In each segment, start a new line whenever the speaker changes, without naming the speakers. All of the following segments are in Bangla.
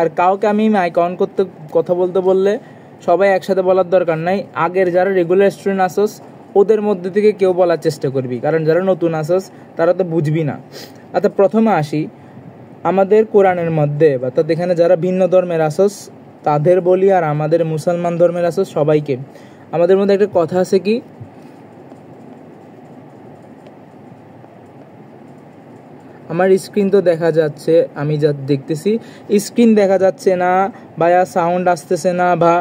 আর কাউকে আমি মাইক অন করতে কথা বলতে বললে সবাই একসাথে বলার দরকার নাই, আগের যারা রেগুলার স্টুডেন্ট আসোস ওদের মধ্যে থেকে কেউ বলার চেষ্টা করবি, কারণ যারা নতুন আসোস তারা তো বুঝবি না। আচ্ছা, প্রথমে আসি আমাদের কোরআনের মধ্যে, বা তাদের এখানে যারা ভিন্ন ধর্মের আসোস তাদের বলি, আর আমাদের মুসলমান ধর্মের আসোস সবাইকে। আমাদের মধ্যে একটা কথা আছে কি, আমার স্ক্রিন তো দেখা যাচ্ছে, আমি যা দেখতেছি স্ক্রিন দেখা যাচ্ছে না ভাইয়া, সাউন্ড আসতেছে না, বা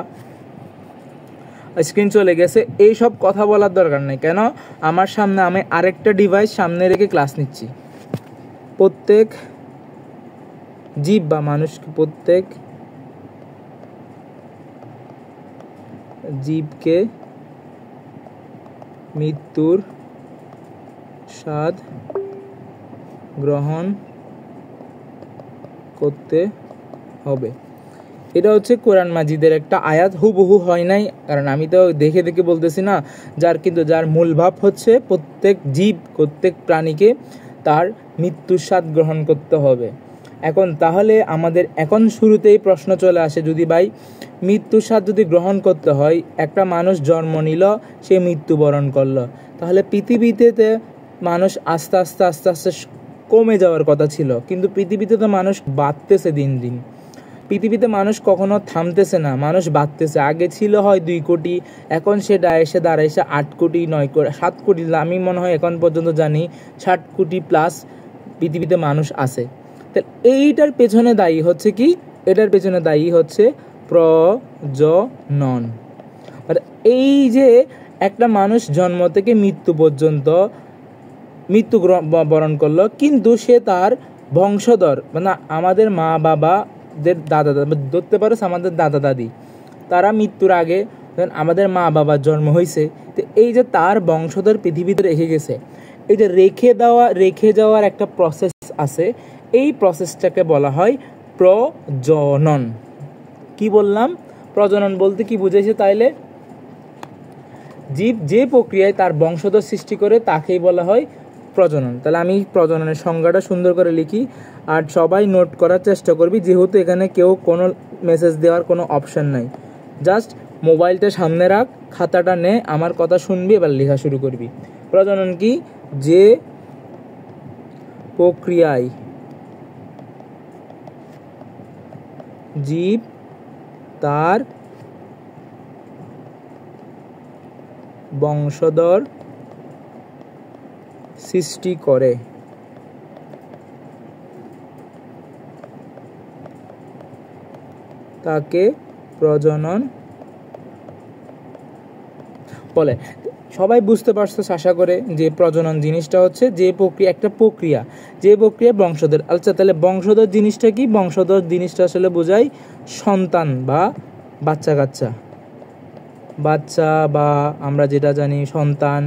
স্ক্রিন চলে গেছে, এই সব কথা বলার দরকার নেই। কেন, আমার সামনে আমি আরেকটা ডিভাইস সামনে রেখে ক্লাস নিচ্ছি। প্রত্যেক জীব বা মানুষকে, প্রত্যেক জীবকে মৃত্যুর স্বাদ গ্রহণ করতে হবে। এটা হচ্ছে কোরআন মাজিদের একটা আয়াত, হুবহু হয় নাই, কারণ আমি তো দেখে দেখে বলতেছি না, যার মূল ভাব হচ্ছে প্রত্যেক জীব, প্রত্যেক প্রাণীকে তার মৃত্যুর স্বাদ গ্রহণ করতে হবে। এখন তাহলে আমাদের এখন শুরুতেই প্রশ্ন চলে আসে, যদি ভাই মৃত্যুর স্বাদ যদি গ্রহণ করতে হয়, একটা মানুষ জন্ম নিল, সে মৃত্যুবরণ করলো, তাহলে পৃথিবীতে মানুষ আস্তে আস্তে আস্তে আস্তে কমে যাওয়ার কথা ছিল, কিন্তু পৃথিবীতে তো মানুষ বাড়তেছে দিন দিন। পৃথিবীতে মানুষ কখনো থামতেছে না, মানুষ বাড়তেছে। আগে ছিল হয় 2 কোটি, এখন সেটা এসে দাঁড়াইছে 8 কোটি, 9 কোটি, 7 কোটি। আমি মনে হয় এখন পর্যন্ত জানি 60 কোটি প্লাস পৃথিবীতে মানুষ আছে। তো এইটার পেছনে দায়ী হচ্ছে কি, এটার পেছনে দায়ী হচ্ছে প্রজনন। এই যে একটা মানুষ জন্ম থেকে মৃত্যু পর্যন্ত মৃত্যু বরণ করলো, কিন্তু সে তার বংশধর, মানে আমাদের মা বাবাদের দাদা ধরতে পারো, আমাদের দাদা দাদি, তারা মৃত্যুর আগে আমাদের মা বাবার জন্ম হয়েছে, তো এই যে তার বংশধর পৃথিবীতে রেখে গেছে, এই যে রেখে যাওয়ার একটা প্রসেস আছে, এই প্রসেসটাকে বলা হয় প্রজনন। কি বললাম? প্রজনন বলতে কি বুঝাইছে তাইলে? জীব যে প্রক্রিয়ায় তার বংশধর সৃষ্টি করে তাকেই বলা হয় প্রজনন। তাহলে আমি প্রজননের সংজ্ঞাটা সুন্দর করে লিখি, আর সবাই নোট করার চেষ্টা করবি, যেহেতু এখানে কেউ কোনো মেসেজ দেওয়ার কোনো অপশন নাই। জাস্ট মোবাইলটা সামনে রাখ, খাতাটা নে, আমার কথা শুনবি, এবার লেখা শুরু করবি। প্রজনন কি? যে প্রক্রিয়ায় জীব তার বংশধর সৃষ্টি করে তাকে প্রজনন বলে। সবাই বুঝতে পারছো আশা করে, যে প্রজনন জিনিসটা হচ্ছে যে প্রক্রিয়া, একটা প্রক্রিয়া, যে প্রক্রিয়া বংশধর। আচ্ছা, তাহলে বংশধর জিনিসটা কি? বংশধর জিনিসটা আসলে বোঝায় সন্তান বা বাচ্চা, বা আমরা যেটা জানি সন্তান,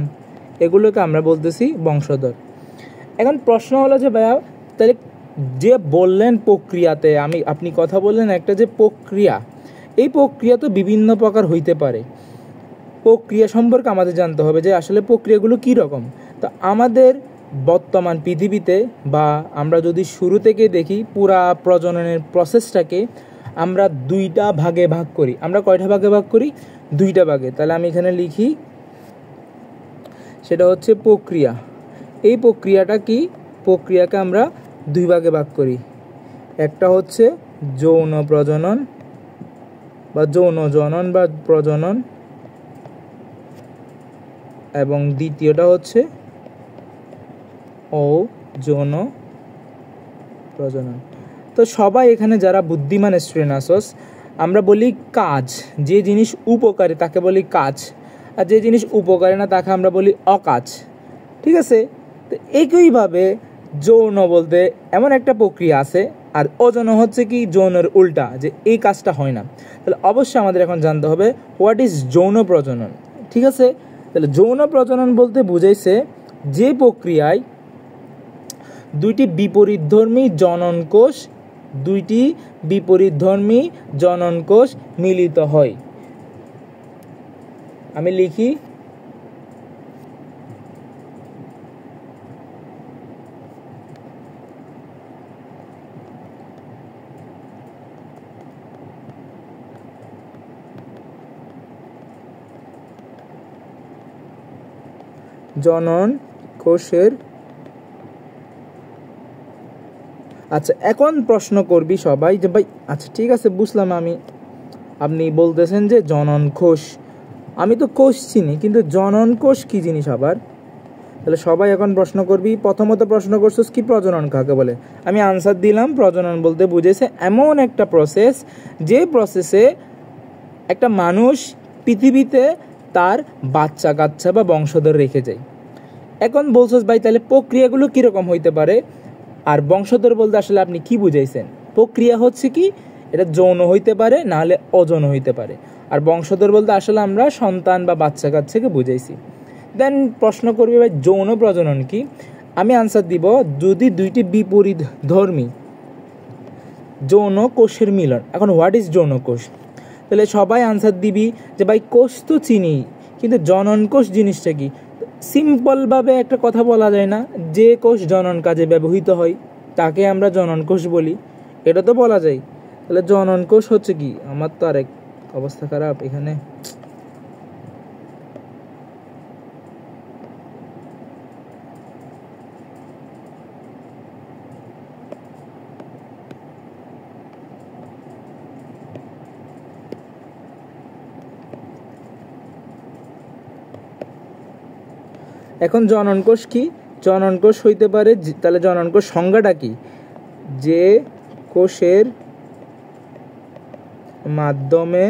এগুলোকে আমরা বলতেছি বংশধর। এখন প্রশ্ন হলো যে ভাইয়া, তাহলে যে বললেন প্রক্রিয়াতে, আপনি কথা বললেন একটা যে প্রক্রিয়া, এই প্রক্রিয়া তো বিভিন্ন প্রকার হইতে পারে। প্রক্রিয়া সম্পর্কে আমাদের জানতে হবে যে আসলে প্রক্রিয়াগুলো কী রকম। তো আমাদের বর্তমান পৃথিবীতে, বা আমরা যদি শুরু থেকে দেখি, পুরা প্রজননের প্রসেসটাকে আমরা 2টা ভাগে ভাগ করি। আমরা কয়টা ভাগে ভাগ করি? 2টা ভাগে। তাহলে আমি এখানে লিখি, সেটা হচ্ছে প্রক্রিয়া। এই প্রক্রিয়াটা কি? প্রক্রিয়াকে আমরা 2 ভাগে ভাগ করি। একটা হচ্ছে যৌন প্রজনন বা যৌন জনন বা প্রজনন, এবং দ্বিতীয়টা হচ্ছে অযৌন প্রজনন। তো সবাই এখানে যারা বুদ্ধিমান স্টুডেন্ট আসোস, আমরা বলি কাজ, যে জিনিস উপকারী তাকে বলি কাজ, আর যে জিনিস উপকারী না তাকে আমরা বলি অকাজ। ঠিক আছে? তো একইভাবে যৌন বলতে এমন একটা প্রক্রিয়া আছে, আর অযৌন হচ্ছে কি যৌনের উল্টা, যে এই কাজটা হয় না। তাহলে অবশ্যই আমাদের এখন জানতে হবে হোয়াট ইজ যৌন প্রজনন। ঠিক আছে? তাহলে যৌন প্রজনন বলতে বুঝাইছে যে প্রক্রিয়ায় 2টি বিপরীতধর্মী জনন কোষ মিলিত হয়। আমি লিখি, জনন কোষের। আচ্ছা, এখন প্রশ্ন করবি সবাই যে ভাই আচ্ছা ঠিক আছে বুঝলাম আমি, আপনি বলতেছেন যে জনন কোষ, আমি তো কোষ চিনি কিন্তু জনন কোষ কি জিনিস আবার? তাহলে সবাই এখন প্রশ্ন করবি, প্রথমত প্রশ্ন করছিস কি প্রজনন কাকে বলে? আমি আনসার দিলাম, প্রজনন বলতে বুঝেছে এমন একটা প্রসেস যে প্রসেসে একটা মানুষ পৃথিবীতে তার বাচ্চা কাচ্চা বা বংশধর রেখে যায়। এখন বলছিস ভাই তাহলে প্রক্রিয়াগুলো কীরকম হইতে পারে, আর বংশধর বলতে আসলে আপনি কি বুঝাইছেন? প্রক্রিয়া হচ্ছে কি, এটা যৌন হইতে পারে নাহলে অযৌন হইতে পারে, আর বংশধর বলতে আসলে আমরা সন্তান বা বাচ্চা কাচ্চাকে বুঝাইছি। দেন প্রশ্ন করবি ভাই যৌন প্রজনন কি? আমি আনসার দিব যদি দুইটি বিপরীত ধর্মী যৌন কোষের মিলন। এখন হোয়াট ইজ যৌন কোষ? তাহলে সবাই আনসার দিবি যে ভাই কোষ তো চিনি কিন্তু জনন কোষ জিনিসটা কি? সিম্পলভাবে একটা কথা বলা যায় না, যে কোষ জনন কাজে ব্যবহৃত হয় তাকে আমরা জনন কোষ বলি, এটা তো বলা যায়। তাহলে জনন কোষ হচ্ছে কি? আমার তো আরেক অবস্থা খারাপ এখানে। এখন জনন কোষ কি? জনন কোষ হইতে পারে, তাহলে জনন কোষ সংজ্ঞাটা কি? যে কোষের মাধ্যমে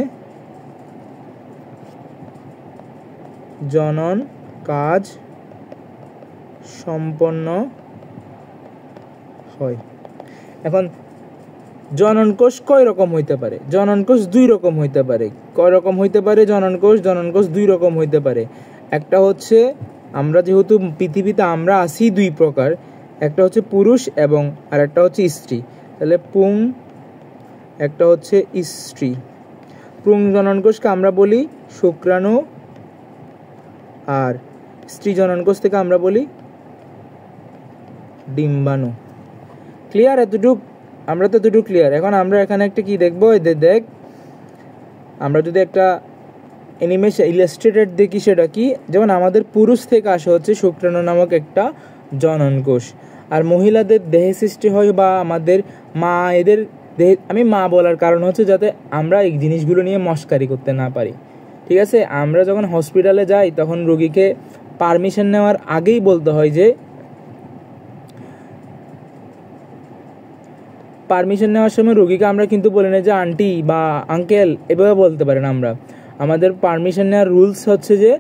জনন কাজ সম্পন্ন হয়। এখন জনন কোষ কয় রকম হইতে পারে? জনন কোষ দুই রকম হইতে পারে। কয় রকম হইতে পারে জনন কোষ? জনন কোষ দুই রকম হইতে পারে। একটা হচ্ছে, আমরা যেহেতু পৃথিবীতে আমরা আছি দুই প্রকার, একটা হচ্ছে পুরুষ এবং আর একটা হচ্ছে স্ত্রী। তাহলে পুং, একটা হচ্ছে স্ত্রী। পুং জনন কোষকে আমরা বলি শুক্রাণু, আর স্ত্রী জনন কোষ থেকে আমরা বলি ডিম্বাণু। ক্লিয়ার? এতটুক আমরা তো এতটুকু ক্লিয়ার। এখন আমরা এখানে একটা কি দেখবো, এদের দেখ, আমরা যদি একটা অ্যানিমেশন ইলাস্ট্রেটেড দেখি সেটা কি, যেমন আমাদের পুরুষ থেকে আসে হচ্ছে শুক্রাণু নামক একটা জনন কোষ, আর মহিলাদের দেহে সৃষ্টি হয় বা আমাদের মা এদের দেহে, আমি মা বলার কারণ হচ্ছে যাতে আমরা এই জিনিসগুলো নিয়ে মস্কারি করতে না পারি, ঠিক আছে? আমরা যখন হসপিটালে যাই তখন রোগীকে পারমিশন নেওয়ার আগেই বলতে হয় যে, পারমিশন নেওয়ার সময় রোগীকে আমরা কিন্তু বলি না যে আন্টি বা আঙ্কেল, এভাবে বলতে পারি না আমরা। আমাদের পারমিশন নেওয়ার রুলস হচ্ছে যে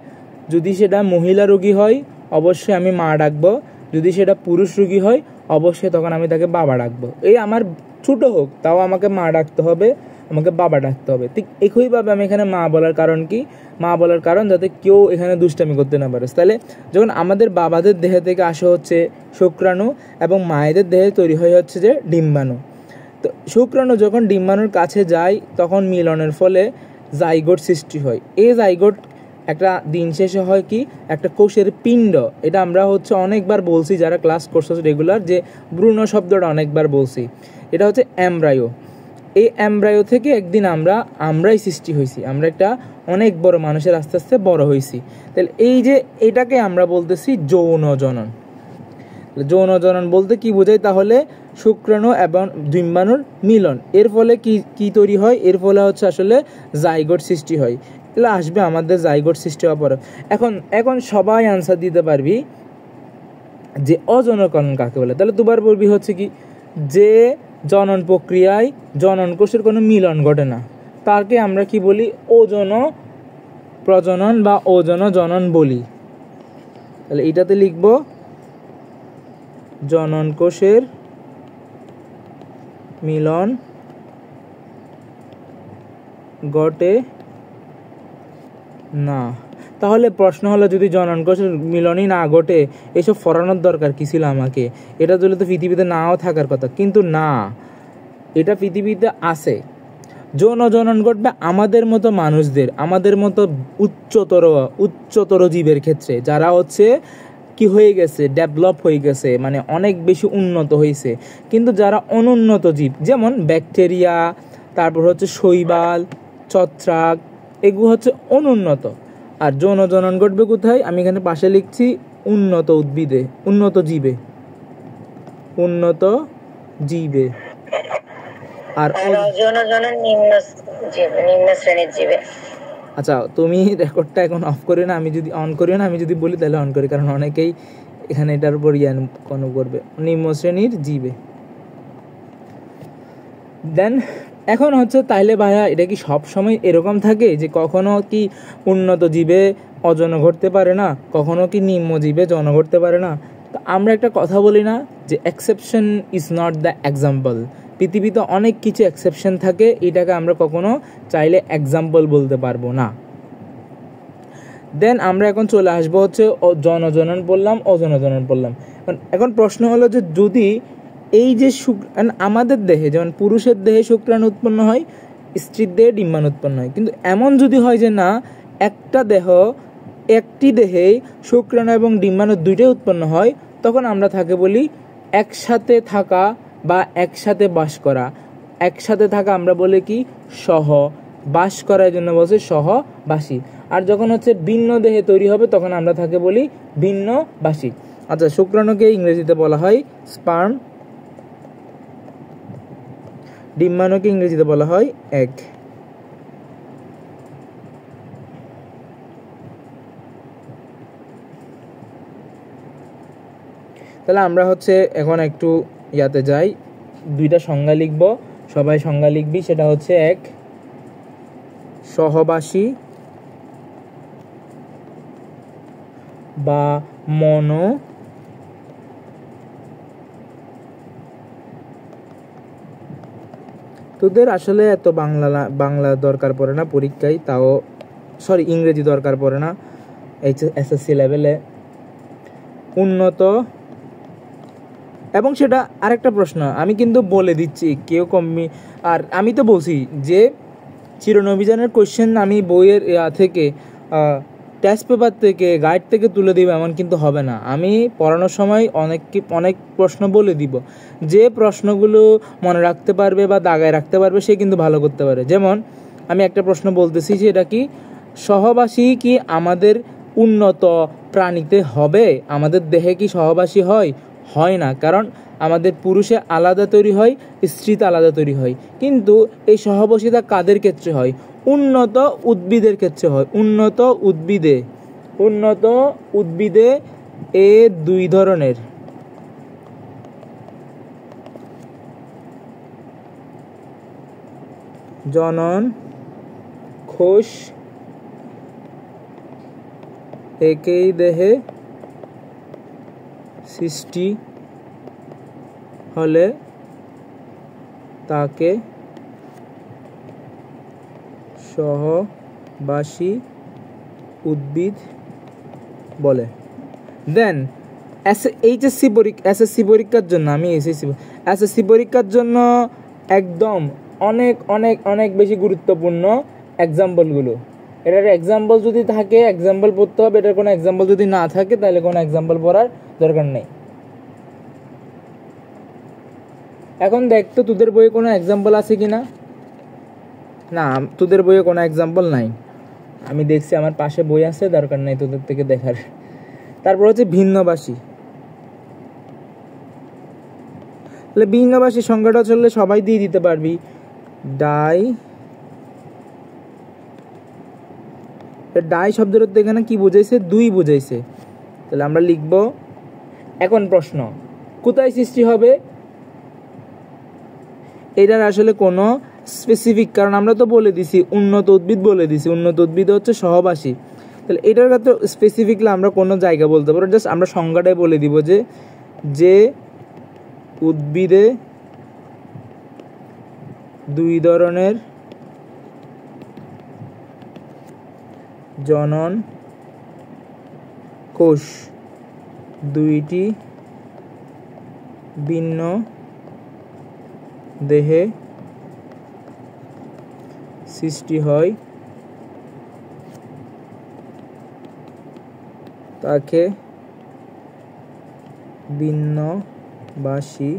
যদি সেটা মহিলা রোগী হয় অবশ্যই আমি মা ডাকবো, যদি সেটা পুরুষ রোগী হয় অবশ্যই তখন আমি তাকে বাবা ডাকবো। এই আমার ছোটো হোক তাও আমাকে মা ডাকতে হবে, আমাকে বাবা ডাকতে হবে। ঠিক একইভাবে আমি এখানে মা বলার কারণ কি? মা বলার কারণ যাতে কেউ এখানে দুষ্টামি করতে না পারে। তাহলে যখন আমাদের বাবাদের দেহে থেকে আসে হচ্ছে শুক্রাণু এবং মায়েদের দেহে তৈরি হয়ে হচ্ছে যে ডিম্বাণু। তো শুক্রাণু যখন ডিম্বাণুর কাছে যায় তখন মিলনের ফলে জাইগোট সৃষ্টি হয়। এই জাইগোট একটা দিন শেষে হয় কি, একটা কোষের পিণ্ড। এটা আমরা হচ্ছে অনেকবার বলছি যারা ক্লাস করছে রেগুলার, যে ভ্রূণ শব্দটা অনেকবার বলছি। এটা হচ্ছে এমব্রায়ো। এই এমব্রায়ো থেকে একদিন আমরাই সৃষ্টি হয়েছি, আমরা একটা অনেক বড় মানুষের আস্তে আস্তে বড় হয়েছি। তাহলে এই যে এটাকে আমরা বলতেছি যৌন জনন। যৌন জনন বলতে কি বোঝায়? তাহলে শুক্রাণু এবং ডিম্বাণুর মিলন, এর ফলে কি তৈরি হয়? এর ফলে হচ্ছে আসলে জাইগোট সৃষ্টি হয়। তাহলে আসবে আমাদের জাইগোট সৃষ্টি হওয়ার পরে। এখন সবাই আনসার দিতে পারবি যে অজনকরণ কাকে বলে। তাহলে দুবার বলবি হচ্ছে কি, যে জনন প্রক্রিয়ায় জনন কোষের কোনো মিলন ঘটে না তাকে আমরা কি বলি? অযৌন প্রজনন বা অযৌন জনন বলি। তাহলে এটাতে লিখবো জনন কোষের মিলন ঘটে না। তাহলে প্রশ্ন হলো, যদি জনন কোষের মিলনই না ঘটে এসব ফরানোর দরকার কি ছিল আমাকে? এটা যদি তো পৃথিবীতে নাও থাকার কথা, কিন্তু না, এটা পৃথিবীতে আছে। যৌন জনন ঘটবে আমাদের মতো মানুষদের, আমাদের মতো উচ্চতর জীবের ক্ষেত্রে, যারা হচ্ছে কি হয়ে গেছে, ডেভেলপ হয়ে গেছে, মানে অনেক বেশি উন্নত হয়েছে। কিন্তু যারা অনুন্নত জীব, যেমন ব্যাকটেরিয়া, তারপর হচ্ছে শৈবাল, ছত্রাক, এগুলো হচ্ছে অনুন্নত। আর যৌন জনন ঘটবে কোথায়? আমি এখানে পাশে লিখছি উন্নত উদ্ভিদে, উন্নত জীবে, উন্নত জীবে। আর নিম্ন শ্রেণীর জীবে। আচ্ছা, তুমি রেকর্ডটা এখন অফ করিও না, আমি যদি অন করিও না, আমি যদি বলি তাহলে অন করি, কারণ অনেকেই এখানে এটার উপর কোনো করবে। নিম্ন শ্রেণীর জীবে। দেন এখন হচ্ছে তাইলে ভাইয়া এটা কি সব সময় এরকম থাকে যে কখনো কি উন্নত জীবে অজন ঘটতে পারে না, কখনো কি নিম্ন জীবে জন ঘটতে পারে না? তো আমরা একটা কথা বলি না যে exception is not the example. পৃথিবীতে অনেক কিছু এক্সেপশন থাকে, এটাকে আমরা কখনো চাইলে এক্সাম্পল বলতে পারবো না। দেন আমরা এখন চলে আসবো হচ্ছে জনজনন বললাম, অজনজনন বললাম। এখন প্রশ্ন হলো যে যদি এই যে আমাদের দেহে যেমন পুরুষের দেহে শুক্রাণু উৎপন্ন হয়, স্ত্রীর দেহে ডিম্বাণু উৎপন্ন হয়, কিন্তু এমন যদি হয় যে না একটি দেহে শুক্রাণু এবং ডিম্বাণু দুইটাই উৎপন্ন হয়, তখন আমরা তাকে বলি একসাথে থাকা বা একসাথে বাস করা। একসাথে থাকা আমরা বলি কি সহ, বাস করার জন্য বলছে সহবাসী। আর যখন হচ্ছে ভিন্ন দেহে তৈরি হবে তখন আমরা তাকে বলি ভিন্নবাসী। আচ্ছা, শুক্রাণুকে ইংরেজিতে বলা হয় স্পার্ম, ডিম্বাণুকে ইংরেজিতে বলা হয় এগ। তাহলে আমরা হচ্ছে এখন একটু ইয়াতে যাই, দুইটা সংজ্ঞা লিখব, সবাই সংজ্ঞা লিখবি। সেটা হচ্ছে এক, সহবাসী বা মনো তোদের আসলে এত বাংলা দরকার পড়ে না পরীক্ষায়, তাও ইংরেজি দরকার পড়ে না এসএসসি লেভেলে। উন্নত, এবং সেটা আরেকটা প্রশ্ন আমি কিন্তু বলে দিচ্ছি, কেউ কমই। আর আমি তো বলছি যে চিরনভিযানের কোশ্চেন আমি বইয়ের থেকে টেস্ট পেপার থেকে গাইড থেকে তুলে দিব এমন কিন্তু হবে না। আমি পড়ানোর সময় অনেক প্রশ্ন বলে দিব, যে প্রশ্নগুলো মনে রাখতে পারবে বা দাগায় রাখতে পারবে সে কিন্তু ভালো করতে পারে। যেমন আমি একটা প্রশ্ন বলতেছি, সেটা কি সহবাসী কি আমাদের উন্নত প্রাণীতে হবে? আমাদের দেহে কি সহবাসী হয় না, কারণ আমাদের পুরুষে আলাদা তৈরি হয়, স্ত্রীতে আলাদা তৈরি হয়। কিন্তু এই সহবাসিতা কাদের ক্ষেত্রে হয়? উন্নত উদ্ভিদের ক্ষেত্রে হয়। উন্নত উদ্ভিদে এ দুই ধরনের, জনন কোষ একই দেহে সৃষ্টি হলে তাকে সহবাসী উদ্ভিদ বলে। দেন এসএসসি পরীক্ষার জন্য এসএসসি পরীক্ষার জন্য একদম অনেক অনেক অনেক বেশি গুরুত্বপূর্ণ এক্সাম্পলগুলো। এটার এক্সাম্পল যদি থাকে এক্সাম্পল পড়তে হবে, এটার কোনো এক্সাম্পল যদি না থাকে তাহলে কোনো এক্সাম্পল পড়ার দরকার নেই। এখন দেখ তো তোদের বইয়ে কোনো এক্সাম্পল আছে কি না? না, তোদের বইয়ে কোনো এক্সাম্পল নাই। আমি দেখছি আমার পাশে বই আছে, দরকার নাই তোদের থেকে দেখার। তারপর হচ্ছে ভিন্নবাসী। তাহলে ভিন্নবাসী সংখ্যাটা চললে সবাই দিয়ে দিতে পারবি। ডাই শব্দের অর্থ এখানে কি বুঝাইছে? দুই বুঝাইছে। তাহলে আমরা লিখব। এখন প্রশ্ন, কোথায় সৃষ্টি হবে? এটার আসলে কোনো স্পেসিফিক, কারণ আমরা তো বলে দিছি উন্নত উদ্ভিদ বলে দিছি, উন্নত উদ্ভিদ হচ্ছে সহবাসী। তাহলে এটার ক্ষেত্রে স্পেসিফিকলি আমরা কোনো জায়গা বলতে পারবো, জাস্ট আমরা সংজ্ঞাটাই বলে দিব যে উদ্ভিদে দুই ধরনের জনন কোষ, দুইটি ভিন্ন দেহে সৃষ্টি হয়, তাকে ভিন্নবাসী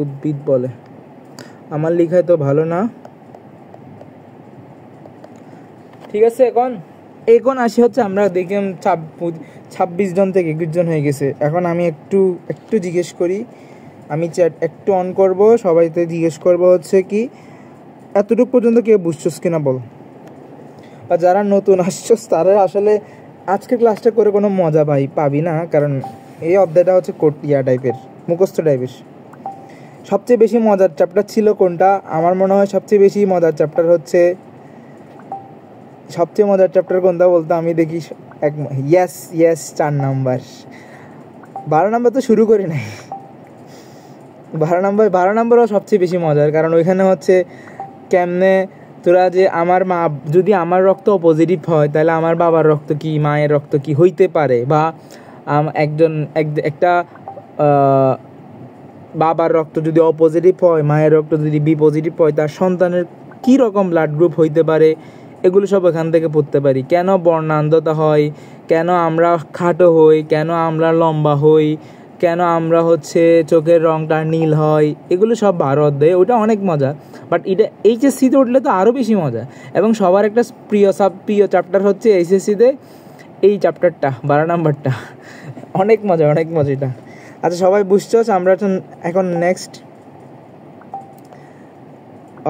উদ্ভিদ বলে। আমার লেখায় তো ভালো না, ঠিক আছে। এখন এখন আসি হচ্ছে আমরা দেখলাম 26 জন থেকে 21 জন হয়ে গেছে। এখন আমি একটু জিজ্ঞেস করি, আমি চ্যাট একটু অন করব, সবাইতে জিজ্ঞেস করব হচ্ছে কি এতটুকু পর্যন্ত কেউ বুঝছস কিনা বল। আর যারা নতুন আসছস তারা আসলে আজকের ক্লাসটা করে কোনো মজা পাবি না, কারণ এই অধ্যায়টা হচ্ছে টাইপের, মুখস্থ টাইপের। সবচেয়ে বেশি মজার চ্যাপ্টার ছিল কোনটা? আমার মনে হয় সবচেয়ে বেশি মজার চ্যাপ্টার হচ্ছে, সবচেয়ে মজার চ্যাপ্টার কোনটা বলতে আমি দেখি ইয়েস 4 নাম্বার। 12 নাম্বার তো শুরু করি নাই। 12 নাম্বারও সবচেয়ে বেশি মজার, কারণ ওইখানে হচ্ছে কেমনে তোরা যে আমার মা যদি আমার রক্ত পজিটিভ হয় তাহলে আমার বাবার রক্ত কি মায়ের রক্ত কি হইতে পারে, বা একটা বাবার রক্ত যদি অপজিটিভ হয়, মায়ের রক্ত যদি বি পজিটিভ হয়, তার সন্তানের কী রকম ব্লাড গ্রুপ হইতে পারে, এগুলো সব এখান থেকে পড়তে পারি। কেন বর্ণান্ধতা হয়, কেন আমরা খাটো হই, কেন আমরা লম্বা হই, কেন আমরা হচ্ছে চোখের রঙটা নীল হয়, এগুলো সব 12 অধ্যায়ে। ওটা অনেক মজা, বাট এটা এইচএসসিতে উঠলে তো আরও বেশি মজা। এবং সবার একটা প্রিয় চ্যাপ্টার হচ্ছে এইচএসসিতে এই চ্যাপ্টারটা, 12 নাম্বারটা। অনেক মজা এটা। আচ্ছা সবাই বুঝছো? আমরা এখন নেক্সট।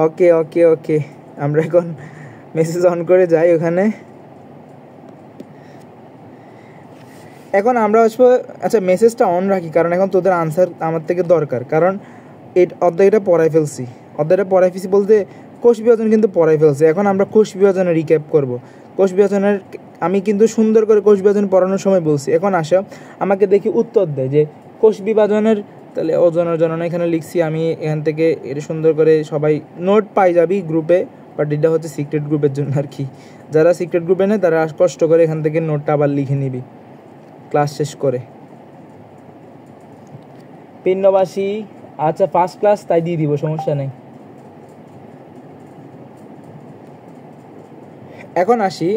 ওকে আমরা এখন মেসেজ অন করে যাই ওখানে। এখন আমরা আসবো, আচ্ছা মেসেজটা অন রাখি কারণ এখন তোদের আনসার আমার থেকে দরকার, কারণ এই অধ্যায়টা পড়াই ফেলছি বলতে কোষ বিভাজন কিন্তু পড়াই ফেলছি। এখন আমরা কোষ বিভাজনের রিক্যাপ করব। কোষ বিভাজনের আমি কিন্তু সুন্দর করে কোষ বিভাজন পড়ানোর সময় বলছি। এখন আসো আমাকে দেখি উত্তর দেয় যে কোষ বিভাজনের, তাহলে ওজনের জন্য এখানে লিখছি আমি, এখান থেকে এটা সুন্দর করে সবাই নোট পাই যাবি গ্রুপে, বাট এটা হচ্ছে সিক্রেট গ্রুপের জন্য আর কি। যারা সিক্রেট গ্রুপে নেয় তারা কষ্ট করে এখান থেকে নোটটা আবার লিখে নিবি ক্লাস শেষ করে। পিন্নবাসী, আচ্ছা ফার্স্ট ক্লাস তাই দিয়ে দিব, সমস্যা নেই। এখন আসি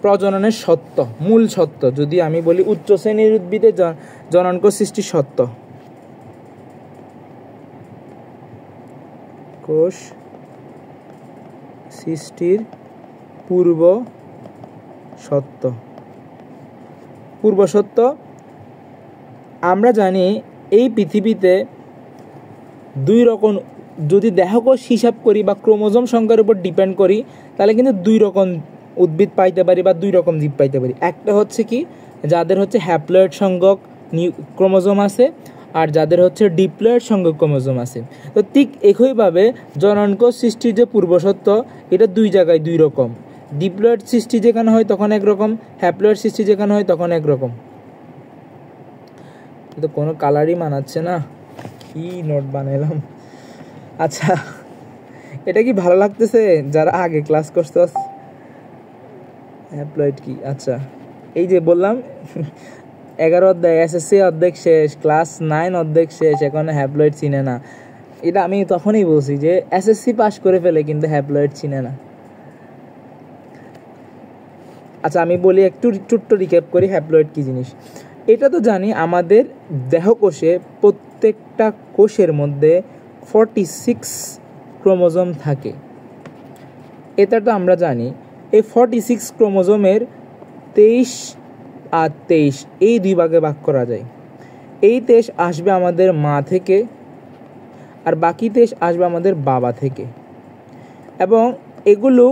প্রজননের সত্য, মূল সত্য। যদি আমি বলি উচ্চ শ্রেণীর উদ্ভিদে জননকোষ সৃষ্টির সত্য, কোষ সৃষ্টির পূর্ব সত্য আমরা জানি এই পৃথিবীতে 2 রকম, যদি দেহকোষ হিসাব করি বা ক্রোমোজোম সংখ্যার উপর ডিপেন্ড করি তাহলে কিন্তু 2 রকম উদ্ভিদ পাইতে পারি বা 2 রকম জীব পাইতে পারি। একটা হচ্ছে কি, যাদের হচ্ছে হ্যাপ্লয়েড সংখ্যক ক্রোমোজোম আছে, আর যাদের হচ্ছে ডিপ্লয়েড সংখ্যক ক্রোমোজোম আছে। তো ঠিক একইভাবে জননকোষ সৃষ্টির যে পূর্বসত্য, এটা 2 জায়গায় 2 রকম। ডিপ্লয়েড সৃষ্টি যেখানে হয় তখন একরকম, হ্যাপ্লয়েড সৃষ্টি যেখানে হয় তখন একরকম। তো কোনো কালারই মানাচ্ছে না, কি নোট বানাইলাম। আচ্ছা এটা কি ভালো লাগতেছে যারা আগে ক্লাস করতে? হ্যাপ্লয়েড কি? আচ্ছা এই যে বললাম 11 অধ্যায় এসএসসি অর্ধেক শেষ, ক্লাস 9 অর্ধেক শেষ, এখন হ্যাপ্লয়েড চিনে না। এটা আমি তখনই বলছি যে এসএসসি পাস করে ফেলে কিন্তু হ্যাপ্লয়েড চিনে না। আচ্ছা আমি বলি একটু ছোট্ট রিক্যাপ করি হ্যাপ্লয়েড কি জিনিস। এটা তো জানি আমাদের দেহকোষে প্রত্যেকটা কোষের মধ্যে 46 ক্রোমোজোম থাকে, এটা তো আমরা জানি। এই 46 ক্রোমোজোমের 23 আর 23 এই 2 ভাগে ভাগ করা যায়। এই 23 আসবে আমাদের মা থেকে, আর বাকি 23 আসবে আমাদের বাবা থেকে। এবং এগুলো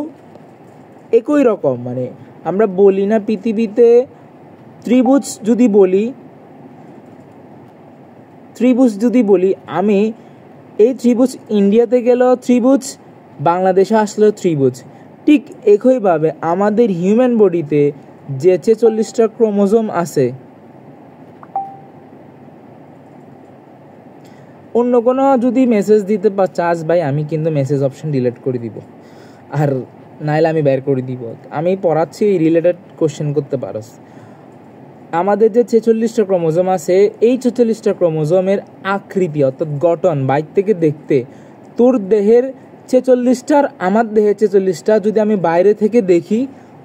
একই রকম, মানে আমরা বলি না পৃথিবীতে ত্রিভুজ যদি বলি আমি, এই ত্রিভুজ ইন্ডিয়াতে গেলেও ত্রিভুজ, বাংলাদেশে আসলেও ত্রিভুজ। ঠিক একইভাবে আমাদের হিউম্যান বডিতে যে 46টা ক্রোমোজোম আছে, অন্য কোনো যদি মেসেজ দিতে চাস ভাই আমি কিন্তু মেসেজ অপশন ডিলিট করে দিব, আর নাইলে আমি বের করে দিব। আমি পড়াচ্ছি রিলেটেড কোশ্চেন করতে পারস। আমাদের যে 46টা ক্রোমোজোম আছে, এই 46টা ক্রোমোজোমের আকৃতি অর্থাৎ গঠন বাইর থেকে দেখতে তোর দেহের 46টার আমার দেহের 46টা যদি আমি বাইরে থেকে দেখি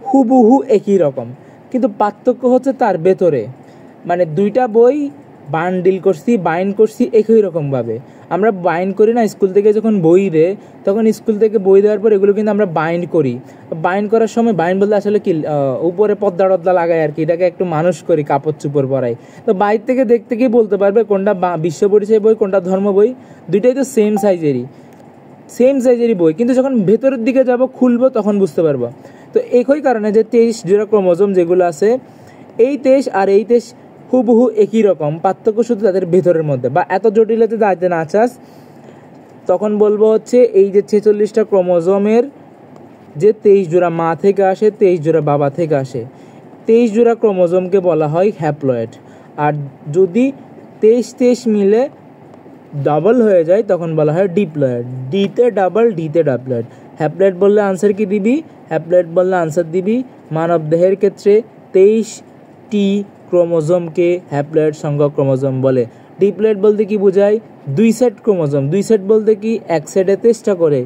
হুবহু একই রকম, কিন্তু পার্থক্য হচ্ছে তার ভেতরে। মানে 2টা বই বান্ডিল করছি, বাইন্ড করছি একই রকমভাবে। আমরা বাইন্ড করি না স্কুল থেকে যখন বই দেয়, তখন স্কুল থেকে বই দেওয়ার পর এগুলো কিন্তু আমরা বাইন্ড করি। বাইন্ড করার সময় বাইন্ড বলতে আসলে কি, উপরে পর্দা টর্দা লাগাই আর কি, এটাকে একটু মানুষ করি, কাপড় চুপড় পরাই। তো বাইরে থেকে দেখতে গিয়ে বলতে পারবে কোনটা বিশ্ব পরিচয় বই, কোনটা ধর্ম বই, দুইটাই তো সেম সাইজেরই বই, কিন্তু যখন ভেতরের দিকে যাব খুলবো তখন বুঝতে পারবো। তো একই কারণে যে 23 জোড়া ক্রোমোজোম যেগুলো আছে, এই 23 আর এই 23 হুবহু একই রকম, পার্থক্য শুধু তাদের ভেতরের মধ্যে। বা এত জটিলতা যাইতে না চাস, তখন বলবো হচ্ছে এই যে 46টা ক্রোমোজোমের যে 23 জোড়া মা থেকে আসে, 23 জোড়া বাবা থেকে আসে, 23 জোড়া ক্রোমোজোমকে বলা হয় হ্যাপ্লয়েড। আর যদি 23 মিলে ডাবল হয়ে যায় তখন বলা হয় ডিপ্লয়েড। ডিতে ডাবল, ডিতে ডাপ্লয়েড। হ্যাপ্লয়েড বললে আনসার কি দিবি? হ্যাপ্লয়েড বললে আনসার দিবি মানব দেহের ক্ষেত্রে 23টি ক্রোমোজোমকে হ্যাপ্লয়েড সংখ্যক ক্রোমোজোম বলে। ডিপ্লয়েড বলতে কি বোঝায়? 2 সেট ক্রোমোজোম। 2 সেট বলতে কি, এক সেটে 23টা করে।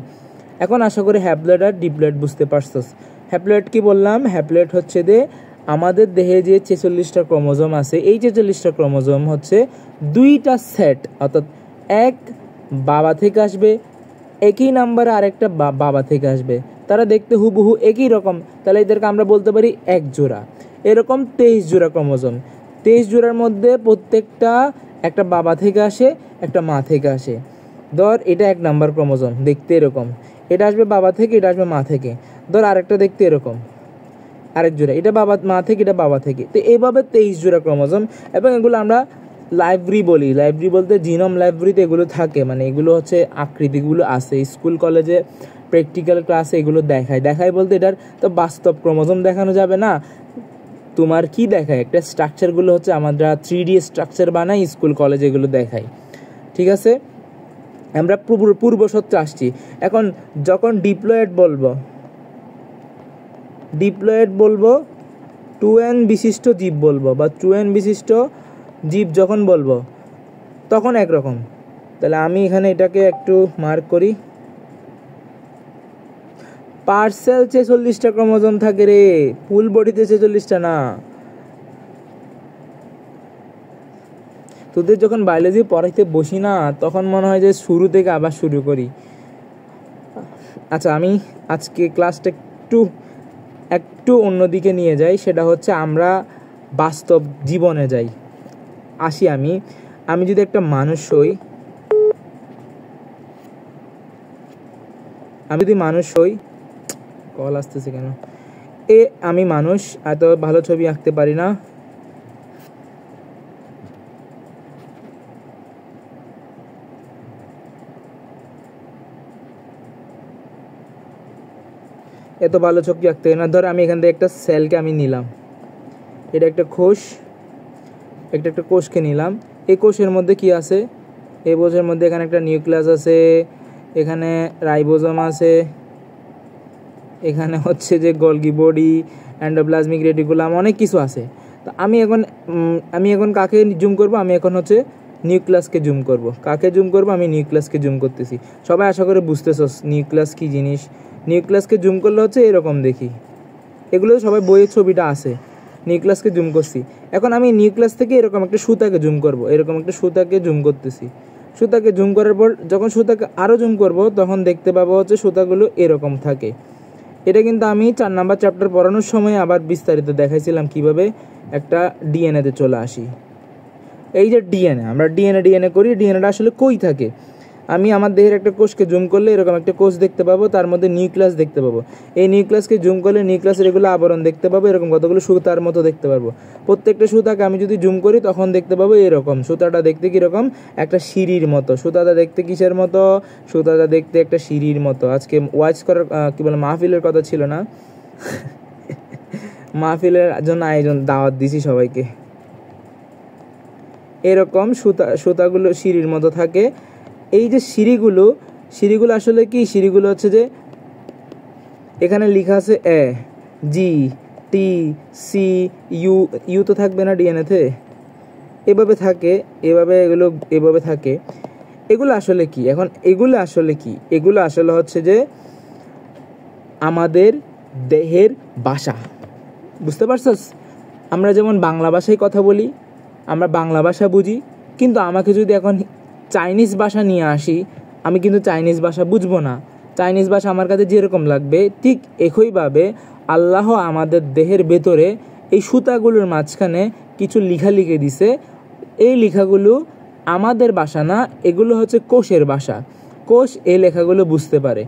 এখন আশা করি হ্যাপ্লয়েড আর ডিপ্লয়েড বুঝতে পারছস। হ্যাপ্লয়েড কি বললাম? হ্যাপ্লয়েড হচ্ছে যে আমাদের দেহে যে 46টা ক্রোমোজোম আছে, এই 46টা ক্রোমোজোম হচ্ছে 2টা সেট, অর্থাৎ এক বাবা থেকে আসবে, একই নাম্বারে আরেকটা বাবা থেকে আসবে, তারা দেখতে হুবহু একই রকম, তাহলে এদেরকে আমরা বলতে পারি এক জোড়া। এরকম 23 জোড়া ক্রোমোজোম। 23 জোড়ার মধ্যে প্রত্যেকটা একটা বাবা থেকে আসে, একটা মা থেকে আসে। ধর এটা 1 নাম্বার ক্রোমোজোম, দেখতে এরকম, এটা আসবে বাবা থেকে, এটা আসবে মা থেকে। ধর আরেকটা দেখতে এরকম, আরেক জোড়া, এটা বাবা মা থেকে, এটা বাবা থেকে। তো এইভাবে 23 জোড়া ক্রোমোজোম, এবং এগুলো আমরা লাইব্রেরি বলি। লাইব্রেরি বলতে জিনোম লাইব্রেরিতে এগুলো থাকে, মানে এগুলো হচ্ছে আকৃতিগুলো আছে। স্কুল কলেজে প্র্যাকটিক্যাল ক্লাসে এগুলো দেখায় বলতে এটার তো বাস্তব ক্রোমোজোম দেখানো যাবে না, তোমার কি দেখায় একটা স্ট্রাকচারগুলো হচ্ছে আমরা 3D স্ট্রাকচার বানাই স্কুল কলেজে, এগুলো দেখাই। ঠিক আছে, আমরা পূর্বশর্তে আসছি। এখন যখন ডিপ্লয়েড বলবো 2n বিশিষ্ট জীব বলবো, বা 2n বিশিষ্ট জীব যখন বলবো তখন একরকম। তাহলে আমি এখানে এটাকে একটু মার্ক করি। পার্সেল 46টা ক্রোমোজোম থাকে রে, ফুল বডিতে 46টা না। তোদের যখন বায়োলজি পড়াইতে বসি না, তখন মনে হয় যে শুরু থেকে আবার শুরু করি। আচ্ছা, আমি আজকে ক্লাসটা একটু অন্যদিকে নিয়ে যাই, সেটা হচ্ছে আমরা বাস্তব জীবনে যাই। আসি আমি যদি একটা মানুষ হই, কল আসতেছে কেন? আমি মানুষ, এত ভালো ছবি আঁকতে পারি না। এত ভালো ছবি আঁকতে পারি না। ধর আমি এখান থেকে একটা সেলকে আমি নিলাম, এটা একটা কোষকে নিলাম। এই কোষের মধ্যে কি আছে? এই কোষের মধ্যে এখানে একটা নিউক্লিয়াস আছে, এখানে রাইবোজোম আছে, এখানে হচ্ছে যে গলগি বডি, এন্ডোপ্লাজমিক রেটিকুলাম, অনেক কিছু আছে। তো আমি এখন কাকে জুম করব? আমি এখন হচ্ছে নিউক্লিয়াসকে জুম করব। কাকে জুম করব? আমি নিউক্লিয়াসকে জুম করতেছি। সবাই আশা করে বুঝতেছস নিউক্লিয়াস কি জিনিস। নিউক্লিয়াসকে জুম করলে হচ্ছে এরকম দেখি, এগুলো সবাই বইয়ের ছবিটা আছে। নিউক্লিয়াসকে জুম করছি। এখন আমি নিউক্লিয়াস থেকে এরকম একটা সুতাকে জুম করব, এরকম একটা সুতাকে জুম করতেছি। সুতাকে জুম করার পর যখন সুতাকে আরও জুম করব, তখন দেখতে পাবো হচ্ছে সুতাগুলো এরকম থাকে। এটা কিন্তু আমি 4 নাম্বার চ্যাপ্টার পড়ানোর সময় আবার বিস্তারিত দেখাইছিলাম কিভাবে একটা ডিএনএতে চলে আসি। এই যে ডিএনএ, আমরা ডিএনএ করি, ডিএনএটা আসলে কই থাকে? আমি আমার দেহের একটা কোষকে জুম করলে এরকম একটা কোষ দেখতে পাবো, তার মধ্যে নিউক্লিয়াস দেখতে পাবো। এই নিউক্লিয়াসকে জুম করলে নিউক্লিয়াসের এগুলো আবরণ দেখতে পাবো, এরকম কতগুলো সুতার মতো দেখতে পারবো। প্রত্যেকটা সুতাকে আমি যদি জুম করি তখন দেখতে পাবো এরকম। সুতাটা দেখতে কীরকম? একটা সিঁড়ির মতো। সুতাটা দেখতে কিসের মতো? সুতাটা দেখতে একটা সিঁড়ির মতো। আজকে ওয়াচ করার মাহফিলের কথা ছিল না, মাহফিলের জন্য আয়োজন, দাওয়াত দিছি সবাইকে। এরকম সুতাগুলো সিঁড়ির মতো থাকে। এই যে সিঁড়িগুলো আসলে কি? সিঁড়িগুলো হচ্ছে যে এখানে লেখা আছে এ, জি, টি, সি, ইউ তো থাকবে না ডিএনএতে, এভাবে থাকে, এভাবে থাকে। এগুলো আসলে কি? এখন এগুলো আসলে হচ্ছে যে আমাদের দেহের ভাষা। বুঝতে পারছস? আমরা যেমন বাংলা ভাষায় কথা বলি, আমরা বাংলা ভাষা বুঝি, কিন্তু আমাকে যদি এখন চাইনিজ ভাষা নিয়ে আসি, আমি কিন্তু চাইনিজ ভাষা বুঝবো না। চাইনিজ ভাষা আমার কাছে যেরকম লাগবে ঠিক একইভাবে আল্লাহ আমাদের দেহের ভেতরে এই সুতাগুলোর মাঝখানে কিছু লেখা লিখে দিছে। এই লেখাগুলো আমাদের ভাষা না, এগুলো হচ্ছে কোষের ভাষা। কোষ এই লেখাগুলো বুঝতে পারে।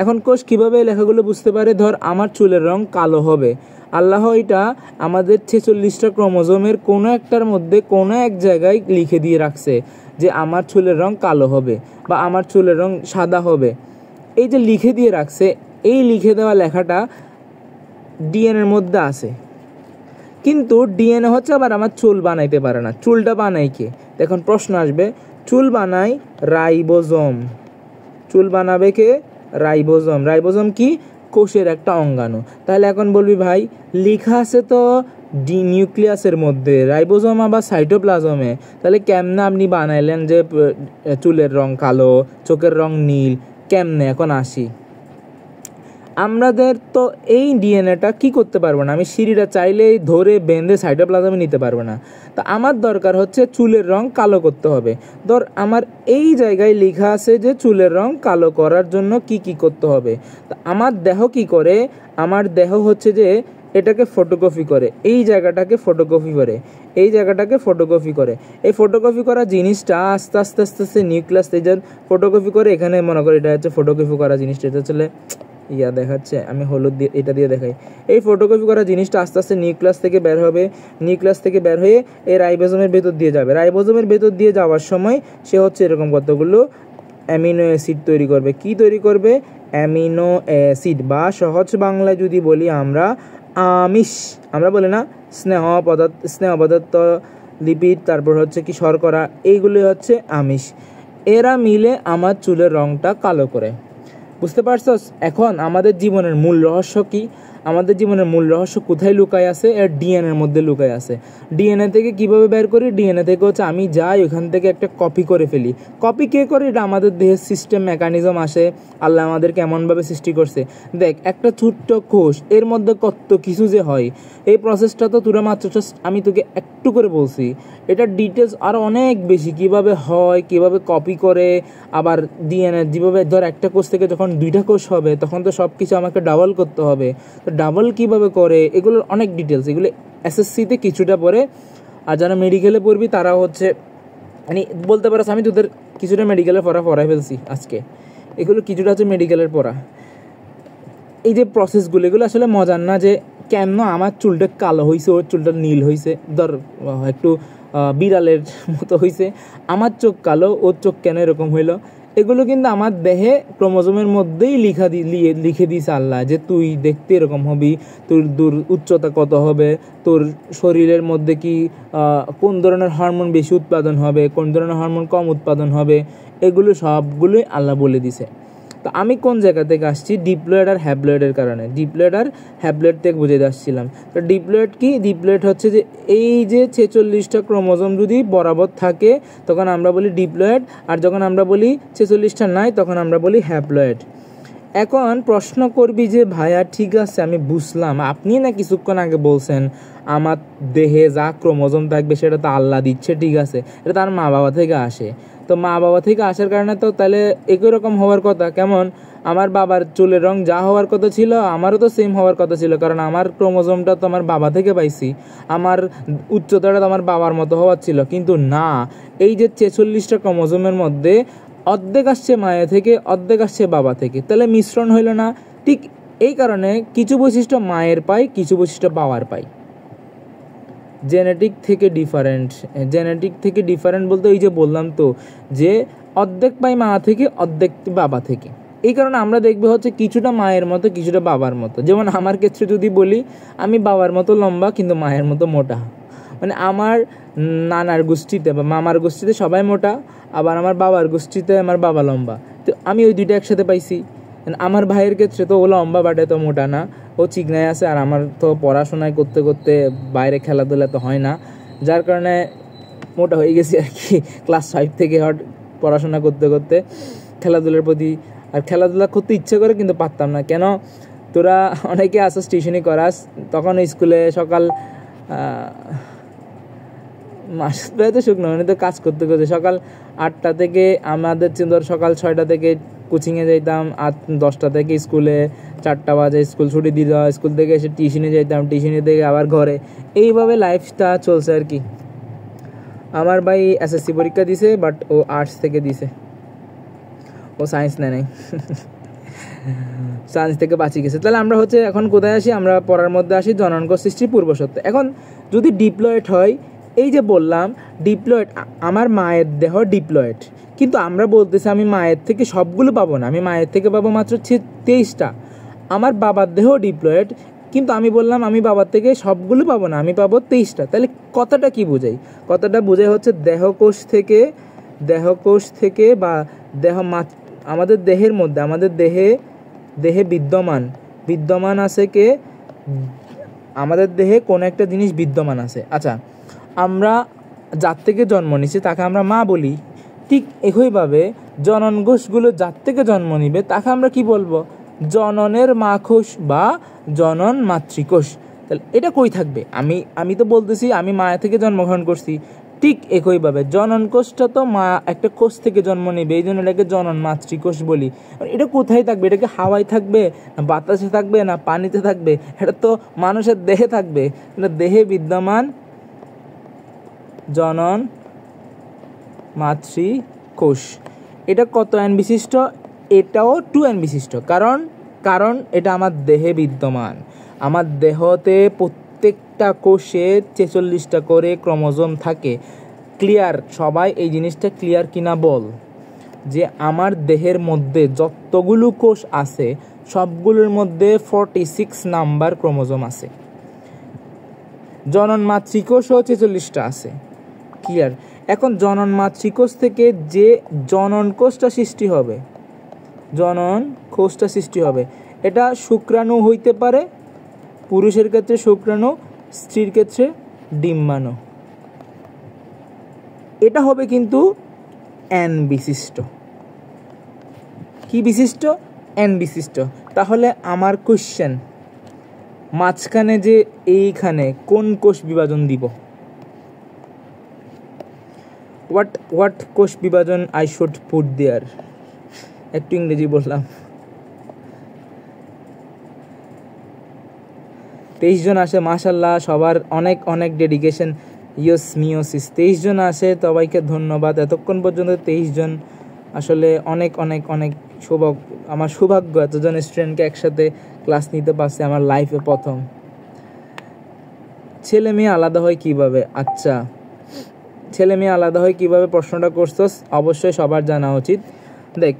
এখন কোষ কীভাবে এই লেখাগুলো বুঝতে পারে? ধর আমার চুলের রং কালো হবে, আল্লাহ এটা আমাদের 46টা ক্রোমোজোমের কোনো একটার মধ্যে কোনো এক জায়গায় লিখে দিয়ে রাখছে যে আমার চুলের রং কালো হবে বা আমার চুলের রং সাদা হবে। এই যে লিখে দিয়ে রাখছে, এই লিখে দেওয়া লেখাটা ডিএনএর মধ্যে আছে, কিন্তু ডিএনএ হচ্ছে আবার আমার চুল বানাইতে পারে না। চুলটা বানাই কে? এখন প্রশ্ন আসবে, চুল বানাই রাইবোজোম। চুল বানাবে কে? রাইবোজোম। রাইবোজোম কি? কোষের একটা অঙ্গাণু। তাহলে এখন বলবি ভাই লেখা আছে তো নিউক্লিয়াসের মধ্যে, রাইবোজোম আবার সাইটোপ্লাজমে, তাহলে কেমনে আপনি বানাইলেন যে চুলের রং কালো, চোখের রং নীল? কেমনে? এখন আসি, আমাদের তো এই ডিএনএটা কি করতে পারবো না, আমি সিঁড়িটা চাইলেই ধরে বেঁধে সাইটোপ্লাজমে নিতে পারবো না। তা আমার দরকার হচ্ছে চুলের রং কালো করতে হবে। ধর আমার এই জায়গায় লেখা আছে যে চুলের রং কালো করার জন্য কি কি করতে হবে। তা আমার দেহ কি করে? আমার দেহ হচ্ছে যে এটাকে ফটোকপি করে, এই জায়গাটাকে ফটোকপি করে, এই জায়গাটাকে ফটোকপি করে। এই ফটোকপি করা জিনিসটা আস্তে আস্তে আস্তে আস্তে নিউক্লিয়াস থেকে ফটোকপি করে, এখানে মনে করি এটা হচ্ছে ফটোকপি করা জিনিসটা, এটা চলে দেখাচ্ছে, আমি হলুদ দিয়ে এটা দিয়ে দেখাই। এই ফটোকপি করা জিনিসটা আস্তে আস্তে নিউক্লিয়াস থেকে বের হবে, নিউক্লিয়াস থেকে বের হয়ে এই রাইবোজোমের ভেতর দিয়ে যাবে। রাইবোজোমের ভেতর দিয়ে যাওয়ার সময় সে হচ্ছে এরকম কতগুলো অ্যামিনো অ্যাসিড তৈরি করবে। কি তৈরি করবে? অ্যামিনো অ্যাসিড, বা সহজ বাংলায় যদি বলি আমরা আমিষ। আমরা বলি না স্নেহ পদার্থ, লিপিড, তারপর হচ্ছে কি শর্করা, এইগুলি হচ্ছে আমিষ। এরা মিলে আমার চুলের রংটা কালো করে। বুঝতে পারছস? এখন আমাদের জীবনের মূল রহস্য কি? আমাদের জীবনের মূল রহস্য কোথায় লুকায় আছে? এর ডিএনএর মধ্যে লুকায় আছে। ডিএনএ থেকে কিভাবে বের করি? ডিএনএ থেকে হচ্ছে আমি যাই ওখান থেকে একটা কপি করে ফেলি। কপি কে করে? এটা আমাদের দেহের সিস্টেম মেকানিজম আসে, আল্লাহ আমাদেরকে এমনভাবে সৃষ্টি করছে। দেখ একটা ছোট্ট কোষ, এর মধ্যে কত কিছু যে হয়, এই প্রসেসটা তো তোরা মাত্র আমি তোকে একটু করে বলছি। এটার ডিটেলস আরও অনেক বেশি, কিভাবে হয়, কিভাবে কপি করে, আবার ডিএনএ যেভাবে ধর একটা কোষ থেকে যখন 2টা কোষ হবে তখন তো সব কিছু আমাকে ডাবল করতে হবে, তো ডাবল কিভাবে করে, এগুলোর অনেক ডিটেলস। এগুলো এসএসসিতে কিছুটা পড়ে, আর যারা মেডিকেলে পড়বি তারা হচ্ছে মানে বলতে পারো আমি তোদের কিছুটা মেডিকেলের পড়াই ফেলছি আজকে। এগুলো কিছুটা হচ্ছে মেডিকেলের পড়া। এই যে প্রসেসগুলো, এগুলো আসলে মজার না যে কেন আমার চুলটা কালো হয়েছে, ওর চুলটা নীল হয়েছে, ধর একটু বিড়ালের মতো হয়েছে, আমার চোখ কালো, ওর চোখ কেন এরকম হইলো। এগুলো কিন্তু আমার দেহে ক্রোমোজোমের মধ্যেই লিখে দিয়েছে আল্লাহ যে তুই দেখতে এরকম হবি, তোর উচ্চতা কত হবে, তোর শরীরের মধ্যে কি কোন ধরনের হরমোন বেশি উৎপাদন হবে, কোন ধরনের হরমোন কম উৎপাদন হবে, এগুলো সবগুলোই আল্লাহ বলে দিছে। তো আমি কোন জায়গা থেকে আসছি? ডিপ্লয়েড আর হ্যাপ্লয়েডের কারণে, ডিপ্লয়েড আর হ্যাপ্লয়েড থেকে বুঝে আসছিলাম। তো ডিপ্লয়েড কি? ডিপ্লয়েড হচ্ছে যে এই যে 46টা ক্রোমোজোম যদি বরাবর থাকে তখন আমরা বলি ডিপ্লয়েড, আর যখন আমরা বলি 46টা নাই তখন আমরা বলি হ্যাপ্লয়েড। এখন প্রশ্ন করবি যে ভাইয়া ঠিক আছে আমি বুঝলাম, আপনি না কিছুক্ষণ আগে বলছেন আমার দেহে যা ক্রোমোজোম থাকবে সেটা তো আল্লাহ দিচ্ছে, ঠিক আছে, এটা তার মা বাবা থেকে আসে। তো মা বাবা থেকে আসার কারণে তো তাহলে একই রকম হওয়ার কথা। কেমন? আমার বাবার চুলের রং যা হওয়ার কথা ছিল আমারও তো সেম হওয়ার কথা ছিল, কারণ আমার ক্রোমোজোমটা তো আমার বাবা থেকে পাইছি, আমার উচ্চতাটা তো আমার বাবার মতো হওয়ার ছিল। কিন্তু না, এই যে 46টা ক্রোমোজোমের মধ্যে অর্ধেক আসছে মায়ের থেকে, অর্ধেক আসছে বাবা থেকে, তাহলে মিশ্রণ হইল না। ঠিক এই কারণে কিছু বৈশিষ্ট্য মায়ের পাই, কিছু বৈশিষ্ট্য বাবার পাই। জেনেটিক থেকে ডিফারেন্ট বলতে ওই যে বললাম তো যে অর্ধেক পাই মা থেকে, অর্ধেক বাবা থেকে। এই কারণে আমরা দেখবো হচ্ছে কিছুটা মায়ের মতো, কিছুটা বাবার মতো। যেমন আমার ক্ষেত্রে যদি বলি, আমি বাবার মতো লম্বা কিন্তু মায়ের মতো মোটা। মানে আমার নানার গোষ্ঠীতে বা মামার গোষ্ঠীতে সবাই মোটা, আবার আমার বাবার গোষ্ঠীতে আমার বাবা লম্বা। তো আমি ওই দুইটা একসাথে পাইছি। আমার ভাইয়ের ক্ষেত্রে তো ও লম্বা বাটে তো মোটা না, ও চিকনায় আছে, আর আমার তো পড়াশোনায় করতে করতে বাইরে খেলাধুলা তো হয় না, যার কারণে মোটা হয়ে গেছি আর কি। ক্লাস 5 থেকে পড়াশোনা করতে করতে খেলাধুলার প্রতি, আর খেলাধুলা করতে ইচ্ছে করে কিন্তু পারতাম না। কেন? তোরা অনেকে আসস টিউশনি করাস, তখন স্কুলে সকাল মাসুদ ভাই তো শুকনো, উনি তো কাজ করতে করতে সকাল 8টা থেকে, আমাদের ধর সকাল 6টা থেকে কোচিংয়ে যাইতাম, 10টা থেকে স্কুলে, 4টা বাজে স্কুল ছুটি দিয়ে দেওয়া, স্কুল থেকে এসে টিউশনে যাইতাম, টিউশনে থেকে আবার ঘরে, এইভাবে লাইফটা চলছে আর কি। আমার ভাই এসএসসি পরীক্ষা দিছে, বাট ও আর্টস থেকে দিছে, ও সায়েন্স নেয় নাই সায়েন্স থেকে বাঁচিয়ে গেছে। তাহলে আমরা হচ্ছে এখন কোথায় আসি, আমরা পড়ার মধ্যে আসি জননক সৃষ্টির পূর্বসত্য। এখন যদি ডিপ্লয়েড হয়, এই যে বললাম ডিপ্লয়েড, আমার মায়ের দেহ ডিপ্লয়েড, কিন্তু আমরা বলতেছি আমি মায়ের থেকে সবগুলো পাবো না, আমি মায়ের থেকে পাবো মাত্র 23টা। আমার বাবার দেহ ডিপ্লয়েড, কিন্তু আমি বললাম আমি বাবার থেকে সবগুলো পাবো না, আমি পাবো 23টা। তাহলে কথাটা কি বোঝাই? কথাটা বোঝাই হচ্ছে দেহকোষ থেকে বা আমাদের দেহের মধ্যে, আমাদের দেহে বিদ্যমান আছে কে, আমাদের দেহে কোন একটা জিনিস বিদ্যমান আছে। আচ্ছা, আমরা যার থেকে জন্ম নিছি তাকে আমরা মা বলি, ঠিক একইভাবে জনন কোষগুলো যার থেকে জন্ম নিবে তাকে আমরা কি বলবো? জননের মা কোষ বা জনন মাতৃকোষ। তাহলে এটা কই থাকবে? আমি তো বলতেছি আমি মায়ের থেকে জন্মগ্রহণ করছি, ঠিক একইভাবে জনন কোষটা তো মা একটা কোষ থেকে জন্ম নেবে, এই জন্য এটাকে জনন মাতৃকোষ বলি। এটা কোথায় থাকবে? এটা কি হাওয়ায় থাকবে, না বাতাসে থাকবে, না পানিতে থাকবে? এটা তো মানুষের দেহে থাকবে। এটা দেহে বিদ্যমান জনন মাতৃকোষ। এটা কত এন বিশিষ্ট? এটাও 2n বিশিষ্ট। কারণ এটা আমার দেহে বিদ্যমান। আমার দেহতে প্রত্যেকটা কোষে 46টা করে ক্রোমোজোম থাকে। ক্লিয়ার? সবাই এই জিনিসটা ক্লিয়ার কিনা বল, যে আমার দেহের মধ্যে যতগুলো কোষ আছে সবগুলোর মধ্যে 46 নাম্বার ক্রোমোজোম আছে। জনন মাতৃকোষও 46টা আছে। ক্লিয়ার? এখন জনন মাতৃকোষ থেকে যে জনন কোষটা সৃষ্টি হবে, এটা শুক্রাণু হইতে পারে, পুরুষের ক্ষেত্রে শুক্রাণু, স্ত্রীর ক্ষেত্রে ডিম্বাণু। এটা হবে কিন্তু n বিশিষ্ট। কি বিশিষ্ট? n বিশিষ্ট। তাহলে আমার কোশ্চেন, মাঝখানে যে এইখানে কোন কোষ বিভাজন দিব? হোয়াট কোষ বিভাজন আই শুড পুট দেয়ার? একটু ইংরেজি বললাম। 23 জন আসে, মাশাল্লাহ, সবার অনেক অনেক ডেডিকেশন। মিওসিস 23 জন আসে, সবাইকে ধন্যবাদ। এতক্ষণ পর্যন্ত 23 জন, আসলে অনেক অনেক অনেক আমার সৌভাগ্য এতজন স্টুডেন্টকে একসাথে ক্লাস নিতে পারছে আমার লাইফে প্রথম। ছেলে মেয়ে আলাদা হয় কিভাবে? আচ্ছা, ছেলে মেয়ে আলাদা হয় কিভাবে প্রশ্নটা করছস, অবশ্যই সবার জানা উচিত। দেখ,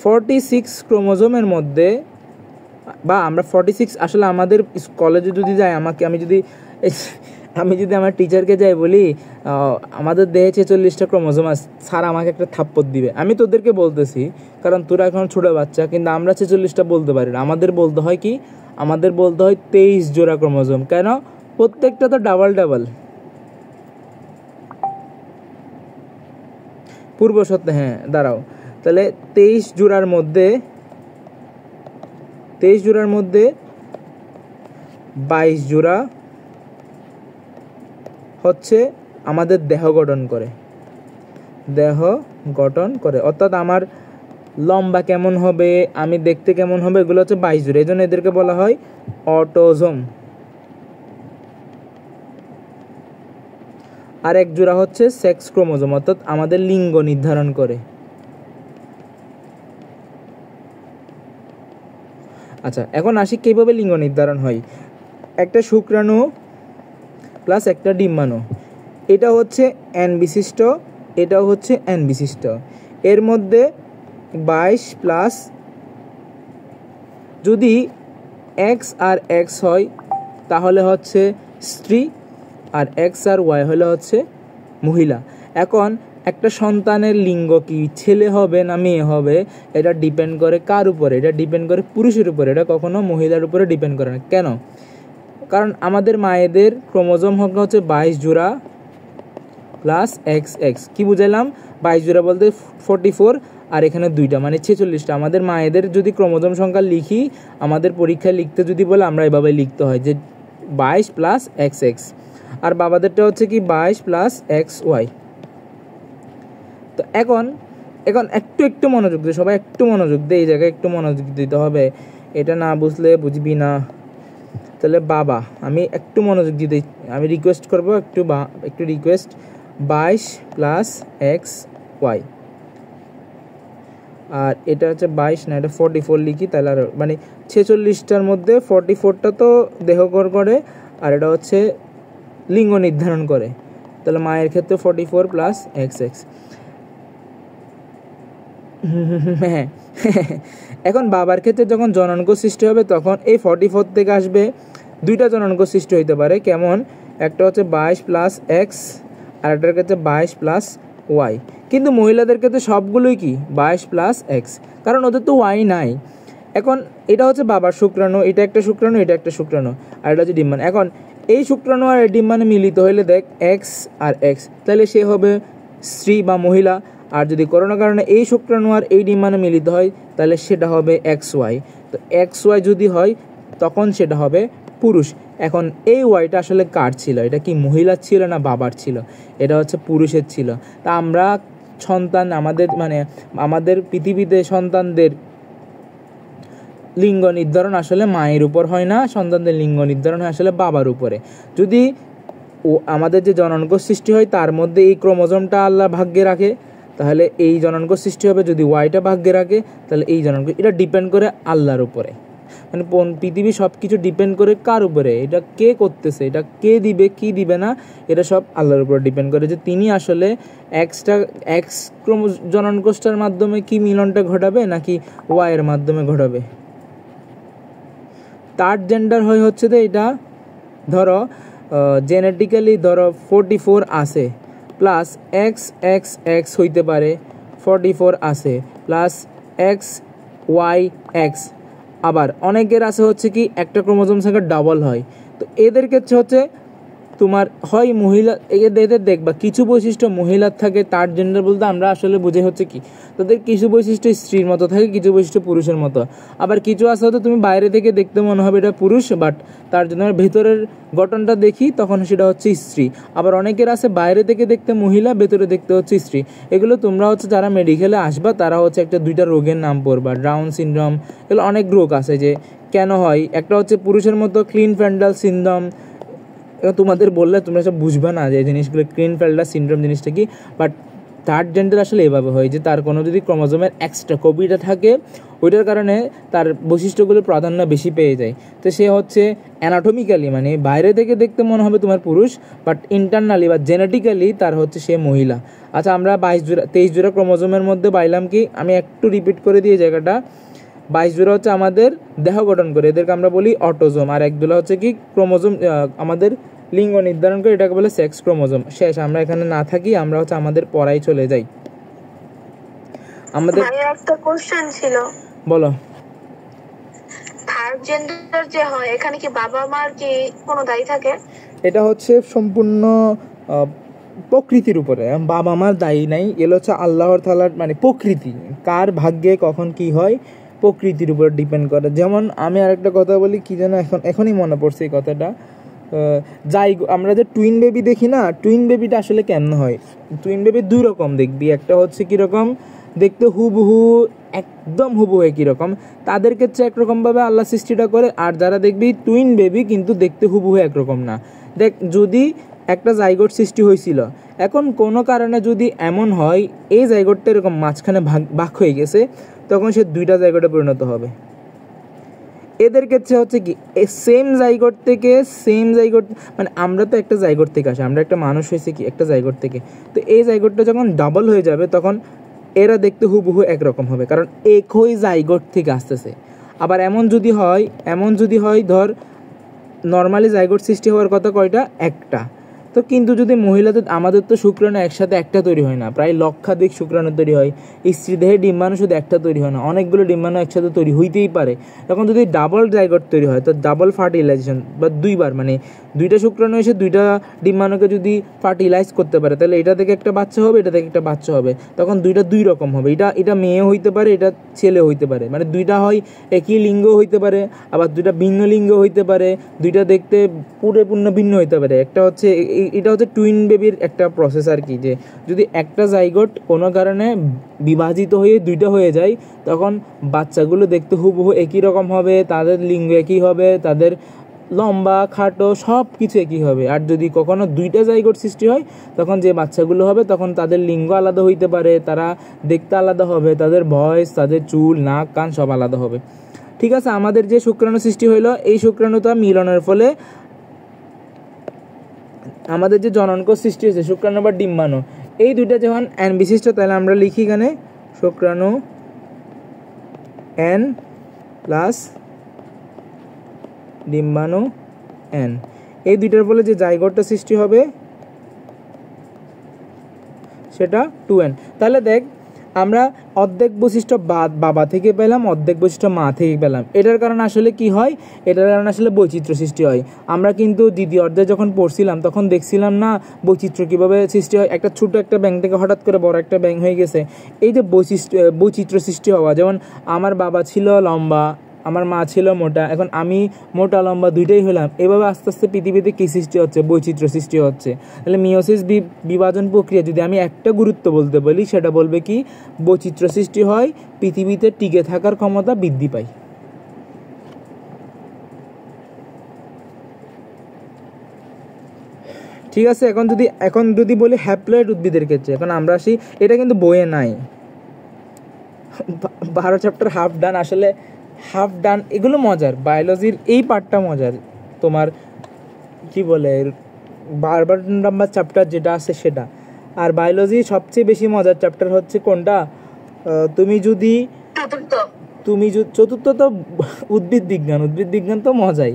46 ক্রোমোজোমের মধ্যে, বা আমরা 46 আসলে আমাদের কলেজে যদি যাই, আমি যদি আমার টিচারকে যাই বলি আমাদের দেহে 46টা ক্রোমোজোম আছে, স্যার আমাকে একটা থাপ্পড় দিবে। আমি তোদেরকে বলতেছি কারণ তোরা এখন ছোটো বাচ্চা, কিন্তু আমরা 46টা বলতে পারি না। আমাদের বলতে হয় 23 জোড়া ক্রোমোজোম। কেন? প্রত্যেকটা তো ডাবল পূর্বশর্তে। হ্যাঁ, দাঁড়াও, তাহলে 23 জোড়ার মধ্যে 22 জোড়া হচ্ছে আমাদের দেহ গঠন করে। অর্থাৎ আমার লম্বা কেমন হবে, আমি দেখতে কেমন হবে, এগুলো হচ্ছে 22 জোড়া। এই জন্য এদেরকে বলা হয় অটোজোম। আর এক জোড়া হচ্ছে সেক্স ক্রোমোজোম, অর্থাৎ আমাদের লিঙ্গ নির্ধারণ করে। আচ্ছা, এখন আসি কিভাবে লিঙ্গ নির্ধারণ হয়। একটা শুক্রাণু প্লাস একটা ডিম্বাণু, এটা হচ্ছে n বিশিষ্ট, এটাও হচ্ছে n বিশিষ্ট। এর মধ্যে 22 প্লাস, যদি x আর x হয় তাহলে হচ্ছে স্ত্রী, আর x আর y হলে হচ্ছে মহিলা। এখন একটা সন্তানের লিঙ্গ কি, ছেলে হবে না মেয়ে হবে, এটা ডিপেন্ড করে কার উপরে? এটা ডিপেন্ড করে পুরুষের উপরে, এটা কখনো মহিলার উপরে ডিপেন্ড করে না। কেন? কারণ আমাদের মায়েদের ক্রোমোজোম হচ্ছে 22 জোড়া প্লাস XX। কি বুঝাইলাম? 22 জোড়া বলতে 44, আর এখানে 2টা, মানে 46টা। আমাদের মায়েদের যদি ক্রোমোজোম সংখ্যা লিখি, আমাদের পরীক্ষায় লিখতে যদি বলে, আমরা এভাবে লিখতে হয় যে 22 প্লাস XX। আর বাবাদেরটা হচ্ছে কি 22 প্লাস এক্স ওয়াই। তো এখন একটু মনোযোগ দিয়ে, সবাই একটু মনোযোগ দিয়ে, এই জায়গায় একটু মনোযোগ দিতে হবে, এটা না বুঝলে বুঝবি না। তাহলে বাবা, আমি একটু মনোযোগ দিতে, আমি রিকোয়েস্ট করবো একটু রিকোয়েস্ট, 22 প্লাস এক্স ওয়াই, আর এটা হচ্ছে 22 না, এটা 44 লিখি, তাহলে আর মানে 46টার মধ্যে 44টা তো দেহকর করে, আর এটা হচ্ছে লিঙ্গ নির্ধারণ করে। তাহলে মায়ের ক্ষেত্রে 44 প্লাস এক্স এক্স। হ্যাঁ, এখন বাবার ক্ষেত্রে যখন জননাঙ্গ সৃষ্টি হবে তখন এই 44 থেকে আসবে দুইটা জননাঙ্গ সৃষ্টি হইতে পারে। কেমন? একটা হচ্ছে 22 প্লাস এক্স, আর একটার ক্ষেত্রে 22 প্লাস ওয়াই। কিন্তু মহিলাদের ক্ষেত্রে সবগুলোই কি 22 প্লাস এক্স, কারণ ওদের তো ওয়াই নাই। এখন এটা হচ্ছে বাবার শুক্রাণু, এটা একটা শুক্রাণু, এটা একটা শুক্রাণু, আর এটা হচ্ছে ডিম্বাণু। এখন এই শুক্রাণু আর ডিম্বাণু মিলিত হইলে দেখ এক্স আর এক্স, তাহলে সে হবে স্ত্রী বা মহিলা। আর যদি কোনো কারণে এই শুক্রাণু আর এই ডিম্বাণু মিলিত হয় তাহলে সেটা হবে এক্স ওয়াই। তো এক্স ওয়াই যদি হয় তখন সেটা হবে পুরুষ। এখন এই ওয়াইটা আসলে কার ছিল? এটা কি মহিলার ছিল না বাবার ছিল? এটা হচ্ছে পুরুষের ছিল। তা আমরা সন্তান, আমাদের পৃথিবীতে সন্তানদের লিঙ্গ নির্ধারণ আসলে মায়ের উপর হয় না, সন্তানদের লিঙ্গ নির্ধারণ হয় আসলে বাবার উপরে। যদি আমাদের যে জননাঙ্গ সৃষ্টি হয় তার মধ্যে এই ক্রোমোজোমটা আল্লাহ ভাগ্যে রাখে তাহলে এই জননাঙ্গ সৃষ্টি হবে, যদি ওয়াইটা ভাগ্যে রাখে তাহলে এই জননাঙ্গ। এটা ডিপেন্ড করে আল্লাহর উপরে, মানে পৃথিবী সব কিছু ডিপেন্ড করে কার উপরে? এটা কে করতেছে, এটা কে দিবে কি দিবে না, এটা সব আল্লাহর উপর ডিপেন্ড করে, যে তিনি আসলে এক্স জননকোষ্ঠের মাধ্যমে কি মিলনটা ঘটাবে নাকি ওয়াইয়ের মাধ্যমে ঘটাবে। থার্ড জেন্ডার হচ্ছে যে এটা ধরো জেনেটিক্যালি ধরো 44 আছে প্লাস এক্স এক্স এক্স হইতে পারে, 44 আছে প্লাস এক্স ওয়াই এক্স। আবার অনেকের আছে হচ্ছে কি একটা ক্রোমোজোম সংখ্যা ডাবল হয়। তো এদের ক্ষেত্রে হচ্ছে তোমার হয় মহিলা, এদের দেখবা কিছু বৈশিষ্ট্য মহিলার থাকে। থার্ড জেন্ডার বলতে আমরা আসলে বুঝে হচ্ছে কি, তাদের কিছু বৈশিষ্ট্য স্ত্রীর মতো থাকে, কিছু বৈশিষ্ট্য পুরুষের মতো। আবার কিছু আছে হয়তো তুমি বাইরে থেকে দেখতে মনে হবে এটা পুরুষ, বাট তার জন্য ভেতরের গঠনটা দেখি তখন সেটা হচ্ছে স্ত্রী। আবার অনেকের আছে বাইরে থেকে দেখতে মহিলা, ভেতরে দেখতে হচ্ছে স্ত্রী। এগুলো তোমরা হচ্ছে যারা মেডিকেলে আসবা তারা হচ্ছে একটা দুইটা রোগের নাম পড়বা, ডাউন সিনড্রোম, এগুলো অনেক রোগ আছে যে কেন হয়। একটা হচ্ছে পুরুষের মতো ক্লিনফেল্টার সিনড্রোম, তোমাদের বললে তোমরা সব বুঝবে না যে এই জিনিসগুলো ক্লিনফেল্টার সিনড্রোম জিনিসটা কি। বাট থার্ড জেন্ডার আসলে এভাবে হয় যে তার কোনো যদি ক্রোমোজোমের এক্সট্রা কপিটা থাকে ওইটার কারণে তার বৈশিষ্ট্যগুলোর প্রাধান্য বেশি পেয়ে যায়। তো সে হচ্ছে অ্যানাটমিক্যালি মানে বাইরে থেকে দেখতে মনে হবে তোমার পুরুষ, বাট ইন্টারনালি বা জেনেটিক্যালি তার হচ্ছে সে মহিলা। আচ্ছা, আমরা 23 জোড়া ক্রোমোজোমের মধ্যে পাইলাম কি, আমি একটু রিপিট করে দিয়ে জায়গাটা, 22 জোড়া হচ্ছে আমাদের দেহ গঠন করে, এদেরকে আমরা বলি অটোজোম, আর একগুলো হচ্ছে কি ক্রোমোজোম আমাদের লিঙ্গ নির্ধারণ করে, এটাকে বলে সেক্স ক্রোমোজোম। শেষ, আমরা এখানে না থাকি, আমরা হচ্ছে আমাদের পড়াই চলে যাই। আমাদের
একটা কোশ্চেন ছিল,
বলো।
থার্ড জেন্ডার যে হয় এখানে কি বাবা মার কি কোনো দায়ী থাকে?
এটা হচ্ছে সম্পূর্ণ প্রকৃতির উপরে, বাবা মার দায়ী নাই। এগুলো হচ্ছে আল্লাহর তাআলার মানে প্রকৃতি, কার ভাগ্যে কখন কি হয় প্রকৃতির উপর ডিপেন্ড করে। যেমন আমি আরেকটা কথা বলি, কি যেন এখনই মনে পড়ছে এই কথাটা, আমরা যে টুইন বেবি দেখি না, টুইন বেবিটা আসলে কেমন হয়? টুইন বেবি দুই রকম দেখবি, একটা হচ্ছে কীরকম দেখতে হুবহু একদম হুবহু কীরকম, তাদের ক্ষেত্রে একরকমভাবে আল্লাহ সৃষ্টিটা করে। আর যারা দেখবি টুইন বেবি কিন্তু দেখতে হুবহু একরকম না। দেখ, যদি একটা জাইগোট সৃষ্টি হয়েছিল, এখন কোনো কারণে যদি এমন হয় এই জাইগোটটা এরকম মাঝখানে ভাগ হয়ে গেছে, তখন সে দুইটা জাইগোটে পরিণত হবে। এদের ক্ষেত্রে হচ্ছে কি সেম জাইগোট মানে আমরা তো একটা জাইগোট থেকে আসি, আমরা একটা মানুষ হয়েছে কি একটা জাইগোট থেকে। তো এই জাইগোটটা যখন ডাবল হয়ে যাবে তখন এরা দেখতে হুবহু একরকম হবে, কারণ একই জাইগোট থেকে আসতেছে। আবার এমন যদি হয় ধর নর্মালি জাইগোট সৃষ্টি হওয়ার কথা কয়টা? একটা। তো কিন্তু যদি মহিলাদের, আমাদের তো শুক্রাণু একসাথে একটা তৈরি হয় না, প্রায় লক্ষাধিক শুক্রাণু তৈরি হয়। স্ত্রী দেহে ডিম্বাণু শুধু একটা তৈরি হয় না, অনেকগুলো ডিম্বাণু একসাথে তৈরি হইতেই পারে। তখন যদি ডাবল জাইগোট তৈরি হয়, তো ডাবল ফার্টিলাইজেশন বা দুইবার, মানে দুইটা শুক্রাণু এসে দুইটা ডিম্বাণুকে যদি ফার্টিলাইজ করতে পারে, তাহলে এটা থেকে একটা বাচ্চা হবে, এটা থেকে একটা বাচ্চা হবে। তখন দুইটা দুই রকম হবে, এটা মেয়ে হইতে পারে, এটা ছেলে হইতে পারে, মানে দুইটা হয় একই লিঙ্গ হইতে পারে, আবার দুইটা ভিন্ন লিঙ্গ হইতে পারে, দুইটা দেখতে পুরোপূর্ণ ভিন্ন হইতে পারে। একটা হচ্ছে এটা হচ্ছে টুইন বেবির একটা প্রসেস আর কি, যে যদি একটা জাইগোট কোনো কারণে বিভাজিত হয়ে দুইটা হয়ে যায়, তখন বাচ্চাগুলো দেখতে হুবহু একই রকম হবে, তাদের লিঙ্গ একই হবে, তাদের লম্বা খাটো সব কিছু একই হবে। আর যদি কখনো দুইটা জাইগোট সৃষ্টি হয়, তখন যে বাচ্চাগুলো হবে তখন তাদের লিঙ্গ আলাদা হইতে পারে, তারা দেখতে আলাদা হবে, তাদের ভয়েস, তাদের চুল, নাক, কান সব আলাদা হবে। ঠিক আছে, আমাদের যে শুক্রাণু সৃষ্টি হইলো, এই শুক্রাণুটা মিলনের ফলে আমাদের যে জননকোষ সৃষ্টি হয়েছে, শুক্রাণু বা ডিম্বাণু, এই দুইটা যখন এন বিশিষ্ট, তাহলে আমরা লিখি এখানে শুক্রাণু এন প্লাস ডিম্বাণু এন। এই দুইটার ফলে যে জাইগোটটা সৃষ্টি হবে সেটা 2n। তাহলে দেখ, আমরা অর্ধেক বৈশিষ্ট্য বাবা থেকে পেলাম, অর্ধেক বৈশিষ্ট্য মা থেকে পেলাম। এটার কারণে আসলে কি হয়? এটার কারণে আসলে বৈচিত্র্য সৃষ্টি হয়। আমরা কিন্তু দ্বিতীয় অর্ধে যখন পড়ছিলাম তখন দেখছিলাম না বৈচিত্র্য কীভাবে সৃষ্টি হয়। একটা ছোটো একটা ব্যাঙ থেকে হঠাৎ করে বড় একটা ব্যাঙ হয়ে গেছে। এই যে বৈচিত্র্য সৃষ্টি হওয়া, যেমন আমার বাবা ছিল লম্বা, আমার মা ছিল মোটা, এখন আমি মোটা লম্বা দুইটাই হলাম। এভাবে আস্তে আস্তে পৃথিবীতে কী সৃষ্টি হচ্ছে? বৈচিত্র্য সৃষ্টি হচ্ছে। তাহলে মিওসিস বিভাজন প্রক্রিয়া যদি আমি একটা গুরুত্ব বলতে বলি, সেটা বলবে কি? বৈচিত্র্য সৃষ্টি হয়, পৃথিবীতে টিকে থাকার ক্ষমতা বৃদ্ধি পায়। ঠিক আছে, এখন যদি বলি হ্যাপ্লয়েড উদ্ভিদের ক্ষেত্রে, এখন আমরা আসি, এটা কিন্তু বইয়ে নাই। 12 চ্যাপ্টার হাফ ডান, আসলে হাফ ডান এগুলো মজার, বায়োলজির এই পার্টটা মজার। তোমার কি বলে 12 নাম্বার চ্যাপ্টার যেটা আছে সেটা। আর বায়োলজি সবচেয়ে বেশি মজার চ্যাপ্টার হচ্ছে কোনটা? তুমি চতুর্থ তো উদ্ভিদ বিজ্ঞান তো মজাই।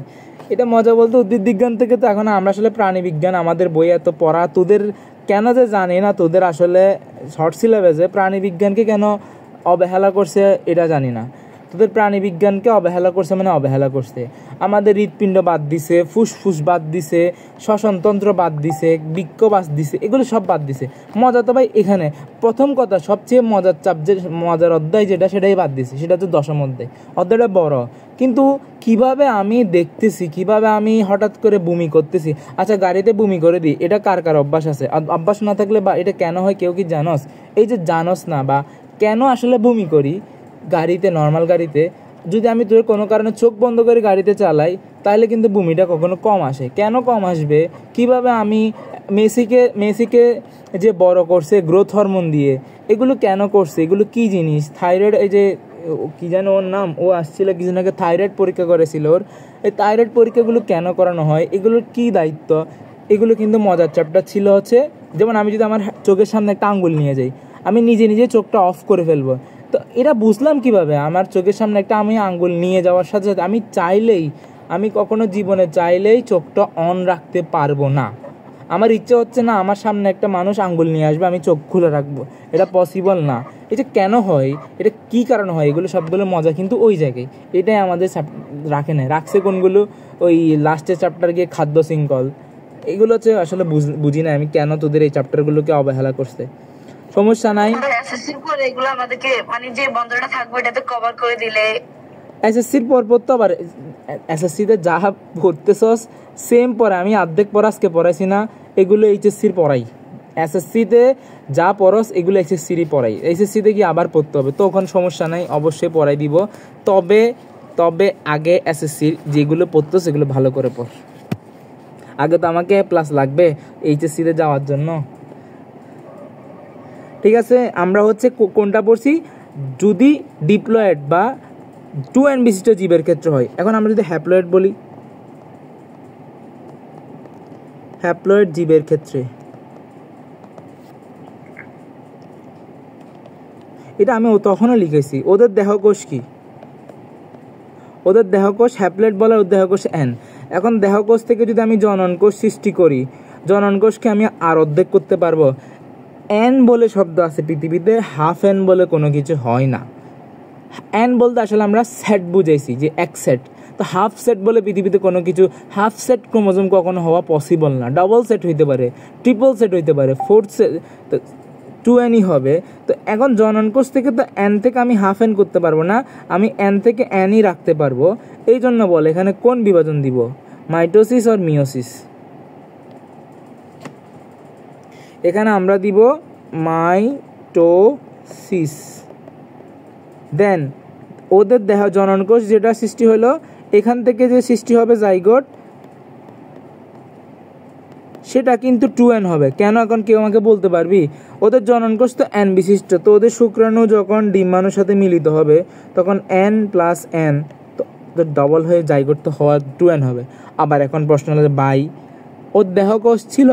এটা মজা বলতে উদ্ভিদ বিজ্ঞান থেকে তো এখন আমরা আসলে প্রাণী বিজ্ঞান, আমাদের বই এত পড়া, তোদের কেন যে জানি না, তোদের আসলে শর্ট সিলেবাসে প্রাণী বিজ্ঞানকে কেন অবহেলা করছে এটা জানি না। তোদের প্রাণী বিজ্ঞানকে অবহেলা করছে, মানে অবহেলা করছে। আমাদের হৃৎপিণ্ড বাদ দিছে, ফুসফুস বাদ দিছে, শ্বসনতন্ত্র বাদ দিছে, বৃক্ক বাদ দিছে, এগুলো সব বাদ দিছে। মজা তো ভাই এখানে প্রথম কথা, সবচেয়ে মজার অধ্যায় যেটা, সেটাই বাদ দিছে, সেটা হচ্ছে 10ম অধ্যায়। অধ্যায়টা বড়, কিন্তু কিভাবে আমি দেখতেছি, কিভাবে আমি হঠাৎ করে বমি করতেছি। আচ্ছা, গাড়িতে বমি করে দিই, এটা কার কার অভ্যাস আছে? অভ্যাস না থাকলে বা এটা কেন হয় কেউ কি জানোস? এই যে জানোস না, বা কেন আসলে বমি করি গাড়িতে, নর্মাল গাড়িতে, যদি আমি তোর কোনো কারণে চোখ বন্ধ করে গাড়িতে চালাই, তাহলে কিন্তু বমিটা কখনো কম আসে। কেন কম আসবে? কিভাবে আমি মেসিকে যে বড় করছে গ্রোথ হরমোন দিয়ে, এগুলো কেন করছে? এগুলো কি জিনিস? থাইরয়েড, এই যে কি জানো ওর নাম, ও আসছিল কিছুদিন আগে, থাইরয়েড পরীক্ষা করেছিল ওর। এই থাইরয়েড পরীক্ষাগুলো কেন করানো হয়? এগুলোর কি দায়িত্ব? এগুলো কিন্তু মজার চ্যাপ্টার ছিল। হচ্ছে যেমন আমি যদি আমার চোখের সামনে একটা আঙ্গুল নিয়ে যাই, আমি নিজে চোখটা অফ করে ফেলবো। তো এটা বুঝলাম কিভাবে? আমার চোখের সামনে একটা আমি আঙ্গুল নিয়ে যাওয়ার সাথে সাথে আমি কখনো জীবনে চাইলেই চোখটা অন রাখতে পারবো না। আমার ইচ্ছে হচ্ছে না আমার সামনে একটা মানুষ আঙ্গুল নিয়ে আসবে, আমি চোখ খুলে রাখবো, এটা পসিবল না। এটা কেন হয়? এটা কি কারণ হয়? এগুলো সবগুলো মজা কিন্তু ওই জায়গায়, এটাই আমাদের রাখছে কোনগুলো? ওই লাস্টের চ্যাপ্টার গিয়ে খাদ্য শৃঙ্খল, এগুলো হচ্ছে আসলে বুঝি না আমি কেন তোদের এই চ্যাপ্টারগুলোকে অবহেলা করছে। সমস্যা নাই,
এগুলো আমাদেরকে মানে যে বন্ধটা থাকবে এটাতে কভার করে দিলে
এসএসসির পর পড়তে, আবার এসএসসিতে যা পড়তেছস সেম পড়া, আমি অর্ধেক পড়া আজকে পড়াইছি না, এগুলো এইচএসসির পড়াই। এসএসসিতে যা পড়স এগুলো এইচএসসিরই পড়াই, এইচএসসিতে কি আবার পড়তে হবে, তো ওখানে সমস্যা নাই, অবশ্যই পড়াই দিব। তবে আগে এসএসসির যেগুলো পড়তো সেগুলো ভালো করে পড়। আগে তো আমাকে প্লাস লাগবে এইচএসসিতে যাওয়ার জন্য। ঠিক আছে, আমরা হচ্ছে কোনটা পড়ছি? যদি ডিপ্লয়েড বা 2n বিশিষ্ট জীবের ক্ষেত্রে হয়। এখন আমরা যদি হ্যাপ্লয়েড বলি, হ্যাপ্লয়েড জীবের ক্ষেত্রে, এটা আমি তখনও লিখেছি। ওদের দেহকোষ কি? ওদের দেহকোষ হ্যাপ্লয়েড বলার দেহকোষ n। এখন দেহকোষ থেকে যদি আমি জনন কোষ সৃষ্টি করি, জনন কোষকে আমি আর অর্ধেক করতে পারবো। এন বলে শব্দ আছে পৃথিবীতে, হাফ এন বলে কোনো কিছু হয় না। এন বলতে আসলে আমরা সেট বুঝাইছি, যে এক সেট। তো হাফ সেট বলে পৃথিবীতে কোনো কিছু, হাফ সেট ক্রোমোজোম কখনো হওয়া পসিবল না। ডাবল সেট হইতে পারে, ট্রিপল সেট হইতে পারে, ফোর্থ সেট, তো 2nই হবে। তো এখন জনন কোষ থেকে তো এন থেকে আমি হাফ এন করতে পারবো না, আমি এন থেকে এনই রাখতে পারবো। এই জন্য বলে এখানে কোন বিভাজন দিব, মাইটোসিস আর মিওসিস। এখানে আমরা দিব মাইটোসিস। দেন ওদের দেহ জনন কোষ যেটা সৃষ্টি হলো, এখান থেকে যে সৃষ্টি হবে জাইগোট, সেটা কিন্তু 2n হবে। কেন, এখন কেউ আমাকে বলতে পারবি? ওদের জনন কোষ তো n বিশিষ্ট, তো ওদের শুক্রাণু যখন ডিম্বাণুর সাথে মিলিত হবে তখন n প্লাস n, তো ডবল হয়ে জাইগোট তো হওয়া 2n হবে। আবার এখন প্রশ্ন হলো যে ভাই, ওর দেহ কোষ ছিল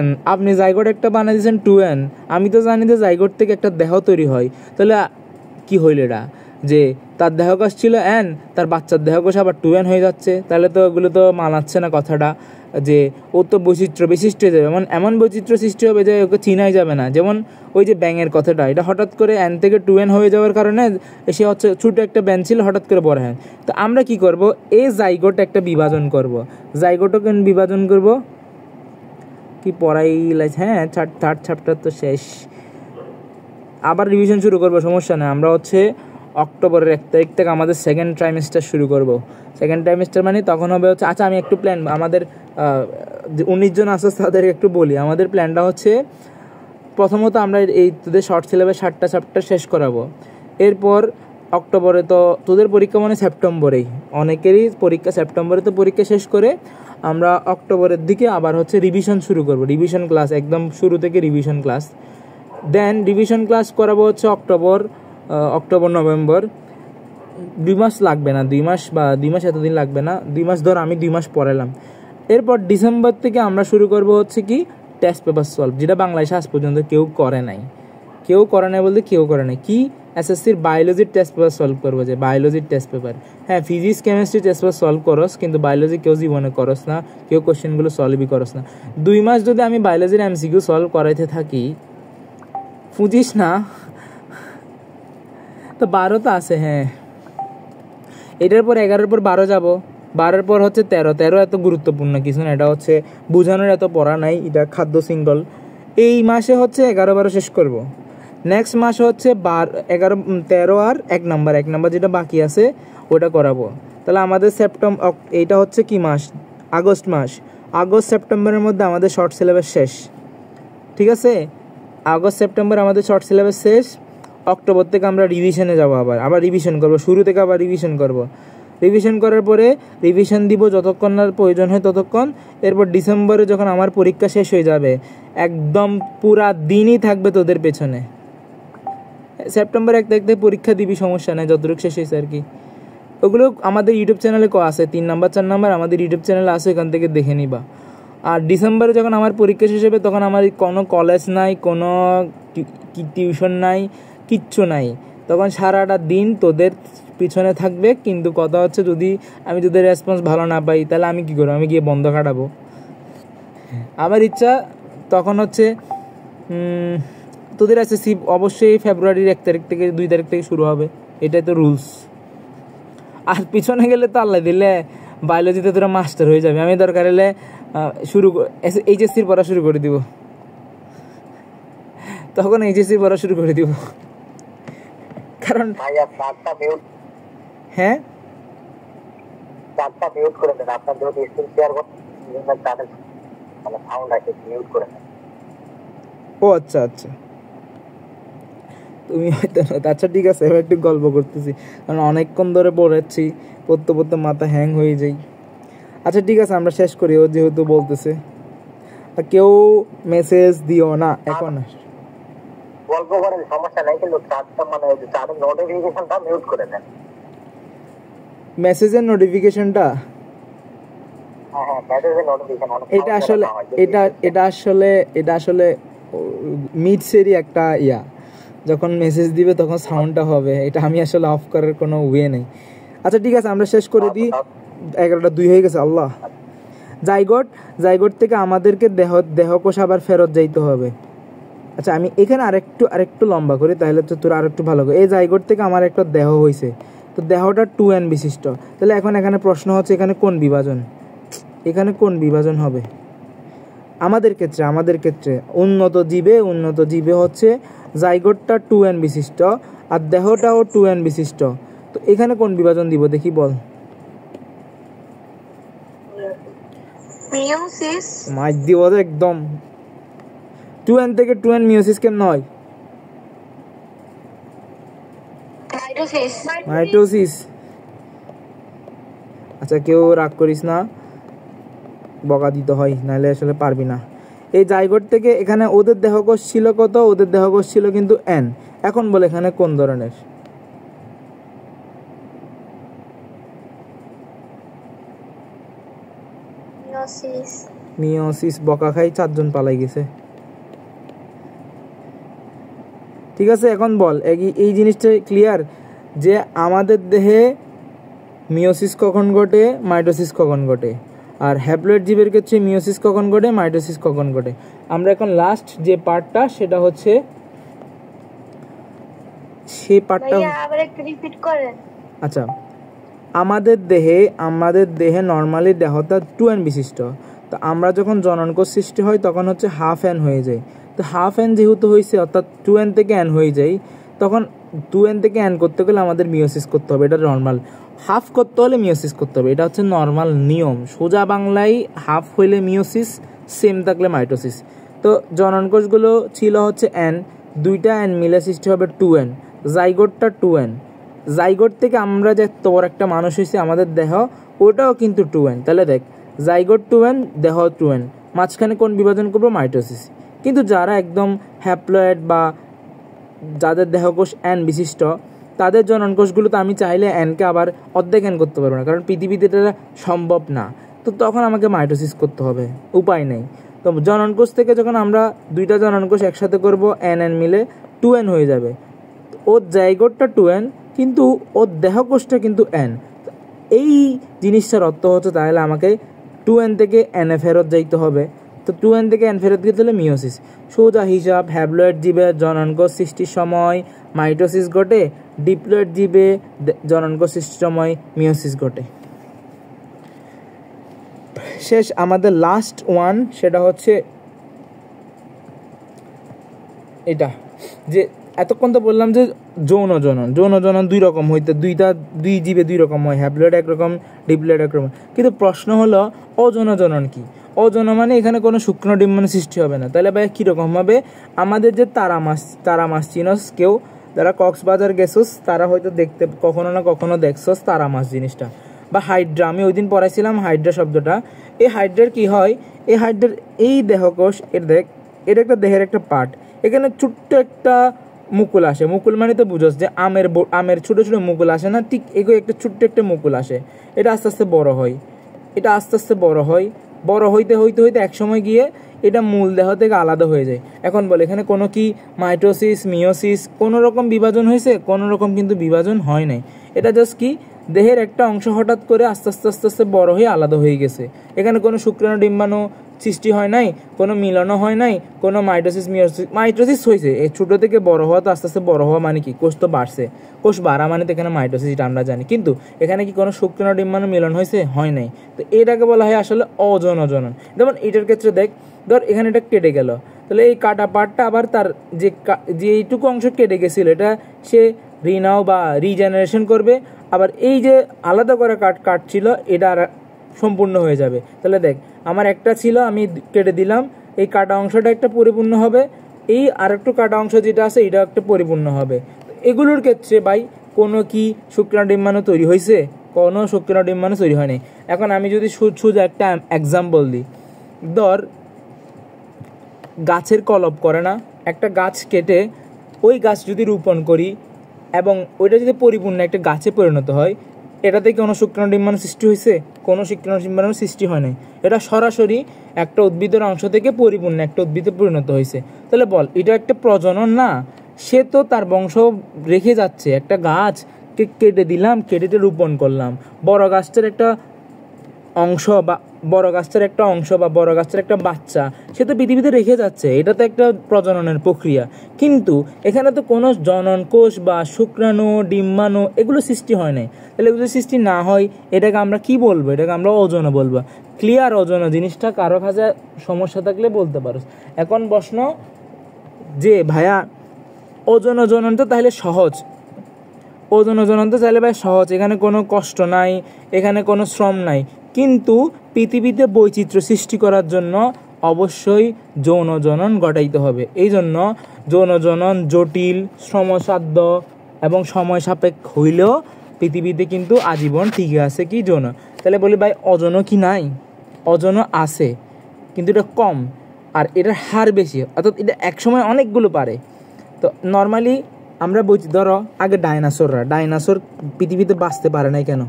n, আপনি জাইগোট একটা বানিয়ে দিয়েছেন 2n। আমি তো জানি যে জাইগোট থেকে একটা দেহ তৈরি হয়, তাহলে কি হইল এটা, যে তার দেহকোষ ছিল n, তার বাচ্চার দেহকোষ আবার 2n হয়ে যাচ্ছে? তাহলে তো ওগুলো তো মানাচ্ছে না কথাটা, যে ও তো বৈচিত্র্য বিশিষ্ট হয়ে যাবে, এমন বৈচিত্র্য সৃষ্টি হবে যে ওকে চিনাই যাবে না। যেমন ওই যে ব্যাঙের কথাটা, এটা হঠাৎ করে n থেকে 2n হয়ে যাওয়ার কারণে সে হচ্ছে ছোটো একটা ব্যাঙ ছিল, হঠাৎ করে বড় হয়। তো আমরা কি করব, এই জাইগোট একটা বিভাজন করব। জাইগোটও কেন বিভাজন করব, কি পড়াই লাগছে? হ্যাঁ, থার্ড চ্যাপ্টার তো শেষ, আবার রিভিশন শুরু করবো, সমস্যা নেই। আমরা হচ্ছে অক্টোবরের 1 তারিখ থেকে আমাদের সেকেন্ড ট্রাইমেস্টার শুরু করব। সেকেন্ড ট্রাইমেস্টার মানে তখন হবে হচ্ছে, আচ্ছা আমি একটু প্ল্যান, আমাদের 19 জন আছে তাদেরকে একটু বলি। আমাদের প্ল্যানটা হচ্ছে, প্রথমত আমরা এই তোদের শর্ট সিলেবাস 7টা চ্যাপ্টার শেষ করাবো। এরপর অক্টোবরে তো তোদের পরীক্ষা মানে সেপ্টেম্বরেই, অনেকেরই পরীক্ষা সেপ্টেম্বরে, তো পরীক্ষা শেষ করে আমরা অক্টোবরের দিকে আবার হচ্ছে রিভিশন শুরু করব, রিভিশন ক্লাস, একদম শুরু থেকে রিভিশন ক্লাস। দেন রিভিশন ক্লাস করাবো হচ্ছে অক্টোবর নভেম্বর, 2 মাস লাগবে না, 2 মাস বা 2 মাস এতদিন লাগবে না, 2 মাস ধর আমি 2 মাস পড়ালাম। এরপর ডিসেম্বর থেকে আমরা শুরু করব হচ্ছে কি, টেস্ট পেপার সলভ, যেটা বাংলাদেশে আজ পর্যন্ত কেউ করে নাই বলতে কেউ করে নাই। কি, এসএসসির বায়োলজির টেস্ট পেপার সলভ করবো, যে বায়োলজির টেস্ট পেপার। হ্যাঁ, physics chemistry test paper solve করস, কিন্তু বায়োলজি কেউ জীবনে করস না, কেউ কোশ্চেনগুলো সলভই করস না। 2 মাস যদি আমি বায়োলজির এমসিকিউ সলভ করাইতে থাকি, বুঝিস না তো 12 তো আছে। হ্যাঁ, এটার পর 11-এর পর 12 যাব, 12-এর পর হচ্ছে 13 এত গুরুত্বপূর্ণ কিছু না, এটা হচ্ছে বোঝানোর এত পড়া নাই, এটা খাদ্য সিঙ্গল। এই মাসে হচ্ছে 11-12 শেষ করব। নেক্সট মাসে হচ্ছে 13 আর 1 নাম্বার যেটা বাকি আছে ওটা করাবো। তাহলে আমাদের এইটা হচ্ছে কি মাস, আগস্ট মাস। আগস্ট সেপ্টেম্বরের মধ্যে আমাদের শর্ট সিলেবাস শেষ, ঠিক আছে? আগস্ট সেপ্টেম্বর আমাদের শর্ট সিলেবাস শেষ। অক্টোবর থেকে আমরা রিভিশনে যাব, আবার রিভিশন করব, শুরু থেকে আবার রিভিশন করব। রিভিশন করার পরে রিভিশন দিব যতক্ষণ না প্রয়োজন হয় ততক্ষণ। এরপর ডিসেম্বরে যখন আমার পরীক্ষা শেষ হয়ে যাবে, একদম পুরা দিনই থাকবে তোদের পেছনে। সেপ্টেম্বর 1 তারিখ থেকে পরীক্ষা দিবি, সমস্যা নেই, যতটুকু শেষ হয়েছে আর কি। ওগুলো আমাদের ইউটিউব চ্যানেলে আছে, 3 নাম্বার 4 নাম্বার আমাদের ইউটিউব চ্যানেলে আছে, এখান থেকে দেখে নিবা। আর ডিসেম্বরে যখন আমার পরীক্ষা শেষ হবে তখন আমার কোনো কলেজ নাই, কোনো টিউশন নাই, কিচ্ছু নাই, তখন সারাটা দিন তোদের পিছনে থাকবে। কিন্তু কথা হচ্ছে, যদি আমি তোদের রেসপন্স ভালো না পাই তাহলে আমি কী করবো, আমি গিয়ে বন্ধ কাটাবো। আমার ইচ্ছা তখন হচ্ছে তোদের এসএসসি অবশ্যই ফেব্রুয়ারির 1 তারিখ থেকে 2 তারিখ থেকে শুরু হবে, এটাই তো রুলস। আর পিছনে গেলে তো আল্লাহ দিলে বায়োলজিতে তোরা মাস্টার হয়ে যাবে, আমি দরকার হলে এইচএসসির পড়া শুরু করে দিব, তখন এইচএসসির পড়া শুরু করে দিব। কারণ হ্যাঁ, ও আচ্ছা আচ্ছা, তুমি হয়তো, আচ্ছা ঠিক আছে, এবার একটু গল্প করতেছি, কারণ অনেকক্ষণ ধরে পড়াচ্ছি, পড়তে মাথা হ্যাং হয়ে যাই। আচ্ছা ঠিক আছে, আমরা শেষ করি, ও যেহেতু বলতেছে। কেউ মেসেজ দিও না এখন,
গল্প করেন সমস্যা নাই, কিন্তু চার্টের নোটিফিকেশনটা মিউট করে দেন।
মেসেজের নোটিফিকেশনটা,
হ্যাঁ মেসেজের নোটিফিকেশন,
এটা আসলে মিডসেরই একটা যখন মেসেজ দিবে তখন সাউন্ডটা হবে, এটা আমি আসলে অফ করার কোনো ওয়ে নেই। আচ্ছা ঠিক আছে, আমরা শেষ করে দিই, 11টা 2 হয়ে গেছে। আল্লাহ, জাইগোট থেকে আমাদেরকে দেহকোষ আবার ফেরত যাইতে হবে। আচ্ছা আমি এখানে আরেকটু লম্বা করি, তাহলে তো তোর আরেকটু ভালো করে। এই জাইগোট থেকে আমার একটা দেহ হয়েছে, তো দেহটা 2n বিশিষ্ট। তাহলে এখন এখানে প্রশ্ন হচ্ছে এখানে কোন বিভাজন হবে আমাদের ক্ষেত্রে? উন্নত জীবে হচ্ছে জাইগোটটা 2n বিশিষ্ট আর দেহটাও 2n বিশিষ্ট। তো এখানে কোন বিভাজন দিব দেখি বল।
মিওসিস।
মাইক দিব একদম। 2n থেকে 2n মিওসিস কেমন হয়? মাইটোসিস। আচ্ছা কেউ রাগ করিস না, বকা দিতে হয়, নাহলে আসলে পারবি না। এই জাইগোট থেকে এখানে ওদের দেহকোষ ছিল কত? ওদের দেহকোষ ছিল কিন্তু n। এখন বলে এখানে কোন ধরনের? মিওসিস। বকা খাই 4 জন পালাই গেছে। ঠিক আছে এখন বল এই জিনিসটা ক্লিয়ার যে আমাদের দেহে মিওসিস কখন ঘটে, মাইটোসিস কখন ঘটে, আর হ্যাপ্লয়েড জীবের ক্ষেত্রে মিওসিস কখন ঘটে, মাইটোসিস কখন ঘটে। আমরা এখন লাস্ট যে পার্টটা সেটা হচ্ছে সেই পার্টটা
আবার একটু রিপিট করেন।
আচ্ছা আমাদের দেহে নরমালি দেহটা 2n বিশিষ্ট। তো আমরা যখন জননকোষ সৃষ্টি হয় তখন হচ্ছে হাফ n হয়ে যায়। তো হাফ n যেহেতু হয়েছে অর্থাৎ 2n থেকে n হয়ে যায়, তখন 2n থেকে n করতে গেলে আমাদের মিওসিস করতে হবে। এটা নর্মাল। হাফ করতে হলে মিওসিস করতে হবে, এটা হচ্ছে নর্মাল নিয়ম। সোজা বাংলায় হাফ হইলে মিওসিস, সেম থাকলে মাইটোসিস। তো জননকোষগুলো ছিল হচ্ছে n, দুইটা n মিলে সৃষ্টি হবে 2n। জাইগোটটা 2n। জাইগোট থেকে আমরা যে তোর একটা মানুষ হয়েছে আমাদের দেহ, ওটাও কিন্তু 2n। তাহলে দেখ জাইগোট 2n, দেহ 2n, মাঝখানে কোন বিভাজন করবো? মাইটোসিস। কিন্তু যারা একদম হ্যাপ্লয়েড বা যাদের দেহকোষ n বিশিষ্ট, তাদের জননকোষগুলো তো আমি চাইলে nকে আবার অর্ধেক n করতে পারবো না, কারণ পৃথিবীতে এটা সম্ভব না। তো তখন আমাকে মাইটোসিস করতে হবে, উপায় নেই। তো জননকোষ থেকে যখন আমরা দুইটা জননকোষ একসাথে করব, n মিলে 2n হয়ে যাবে। ওর জাইগোটটা 2n কিন্তু ওর দেহকোষটা কিন্তু n। এই জিনিসটার অর্থ হচ্ছে তাহলে আমাকে 2n থেকে n ফেরত যাইতে হবে। তো 2n থেকে n ফেরত গেতে হলে মিওসিস। সোজা হিসাব, হ্যাপ্লয়েড জীবে জননকোষ সৃষ্টির সময় মাইটোসিস ঘটে, ডিপ্লয়েড জীবে জননকোষ সৃষ্টির সময় মিওসিস ঘটে। শেষ আমাদের লাস্ট ওয়ান, সেটা হচ্ছে এটা যে এতক্ষণ তো বললাম যে যৌন জনন দুই রকম হইতে, দুই জীবে দুই রকম হয়, হ্যাপ্লয়েড একরকম, ডিপ্লয়েড একরকম। কিন্তু প্রশ্ন হলো অযৌন জনন কি? অযৌন মানে এখানে কোনো শুকনো ডিম্বাণু সৃষ্টি হবে না। তাহলে ভাই কীরকম হবে? আমাদের যে তারা মাছ চিনস, কেউ যারা কক্সবাজার গেছোস তারা হয়তো দেখতে কখনো না কখনো দেখছোস তারা মাছ জিনিসটা, বা হাইড্রা। আমি ওই দিন পড়াইছিলাম হাইড্রা শব্দটা। এই হাইড্রার কি হয়? এই হাইড্রার এই দেহকোষ, এটা একটা দেহের একটা পার্ট। এখানে ছোট্ট একটা মুকুল আসে। মুকুল মানে তো বুঝোস যে আমের ছোটো ছোটো মুকুল আসে না, ঠিক এগো একটা ছোট্ট একটা মুকুল আসে। এটা আস্তে আস্তে বড় হয়, বড় হইতে এক সময় গিয়ে এটা মূল দেহ থেকে আলাদা হয়ে যায়। এখন বলে এখানে কোনো কি মাইটোসিস, মিওসিস কোনো রকম বিভাজন হয়েছে? কোনো রকম কিন্তু বিভাজন হয় নাই। এটা জাস্ট কি দেহের একটা অংশ হঠাৎ করে আস্তে আস্তে বড় হয়ে আলাদা হয়ে গেছে। এখানে কোনো শুক্রাণু ডিম্বাণু সৃষ্টি হয় নাই, কোনো মিলনও হয় নাই, কোনো মাইটোসিস হয়েছে। এই ছোটো থেকে বড় হওয়া, তো আস্তে আস্তে বড় হওয়া মানে কি? কোষ তো বাড়ছে। কোষ বাড়া মানে তো এখানে মাইটোসিস, এটা আমরা জানি। কিন্তু এখানে কি কোনো শুক্রাণু ডিম্বাণু মিলন হয়েছে? হয় নাই। তো এটাকে বলা হয় আসলে অযৌন জনন। যেমন এটার ক্ষেত্রে ধর এখানে এটা কেটে গেল, তাহলে এই কাটা পার্টটা আবার তার যে এইটুকু অংশ কেটে গেছিল এটা সে রিনাও বা রিজেনারেশন করবে, আবার এই যে আলাদা করে কাটছিল এটা আর সম্পূর্ণ হয়ে যাবে। তাহলে দেখ আমার একটা ছিল, আমি কেটে দিলাম, এই কাটা অংশটা একটা পরিপূর্ণ হবে, এই আর একটু কাটা অংশ যেটা আছে এটা একটা পরিপূর্ণ হবে। এগুলোর ক্ষেত্রে ভাই কোনো কি শুক্রাণু ডিম্বাণু তৈরি হয়েছে? কোনো শুক্রাণু ডিম্বাণু তৈরি হয়নি। এখন আমি যদি সোজা একটা এক্সাম্পল দিই, ধর গাছের কলপ করে না, একটা গাছ কেটে ওই গাছ যদি রোপণ করি এবং ওইটা যদি পরিপূর্ণ একটা গাছে পরিণত হয়, এটা থেকে কোনো শুক্রাণু ডিম্বাণু সৃষ্টি হয়েছে? কোনো শুক্রাণু ডিম্বাণু সৃষ্টি হয় নাই। এটা সরাসরি একটা উদ্ভিদের অংশ থেকে পরিপূর্ণ একটা উদ্ভিদে পরিণত হয়েছে। তাহলে বল এটা একটা প্রজনন না? সে তো তার বংশ রেখে যাচ্ছে। একটা গাছকে কেটে দিলাম, কেটে রোপণ করলাম, বড় গাছটার একটা অংশ বা বড় গাছটার একটা অংশ বা বড় গাছটার একটা বাচ্চা সে তো পৃথিবীতে রেখে যাচ্ছে, এটা তো একটা প্রজননের প্রক্রিয়া। কিন্তু এখানে তো কোনো জনন কোষ বা শুক্রাণু ডিম্বাণু এগুলো সৃষ্টি হয় নাই। তাহলে এগুলো সৃষ্টি না হয় এটাকে আমরা কি বলবো? এটাকে আমরা অযৌন বলবো। ক্লিয়ার? অযৌন জিনিসটা কারো কাছে সমস্যা থাকলে বলতে পারো। এখন প্রশ্ন যে ভাইয়া অযৌন জনন তো তাহলে সহজ, অযৌন জনন তো চাইলে ভাই সহজ, এখানে কোনো কষ্ট নাই, এখানে কোনো শ্রম নাই, কিন্তু পৃথিবীতে বৈচিত্র্য সৃষ্টি করার জন্য অবশ্যই যৌন জনন ঘটাইতে হবে। এই জন্য যৌন জনন জটিল, শ্রমসাধ্য এবং সময় সাপেক্ষ হইলেও পৃথিবীতে কিন্তু আজীবন টিকে আছে কি যৌন। তাহলে বলি ভাই অযৌন কি নাই? অযৌন আছে, কিন্তু এটা কম আর এটার হার বেশি, অর্থাৎ এটা একসময় অনেকগুলো পারে। তো নর্মালি আমরা বলছি ধরো আগে ডাইনোসর পৃথিবীতে বাঁচতে পারে নাই কেন?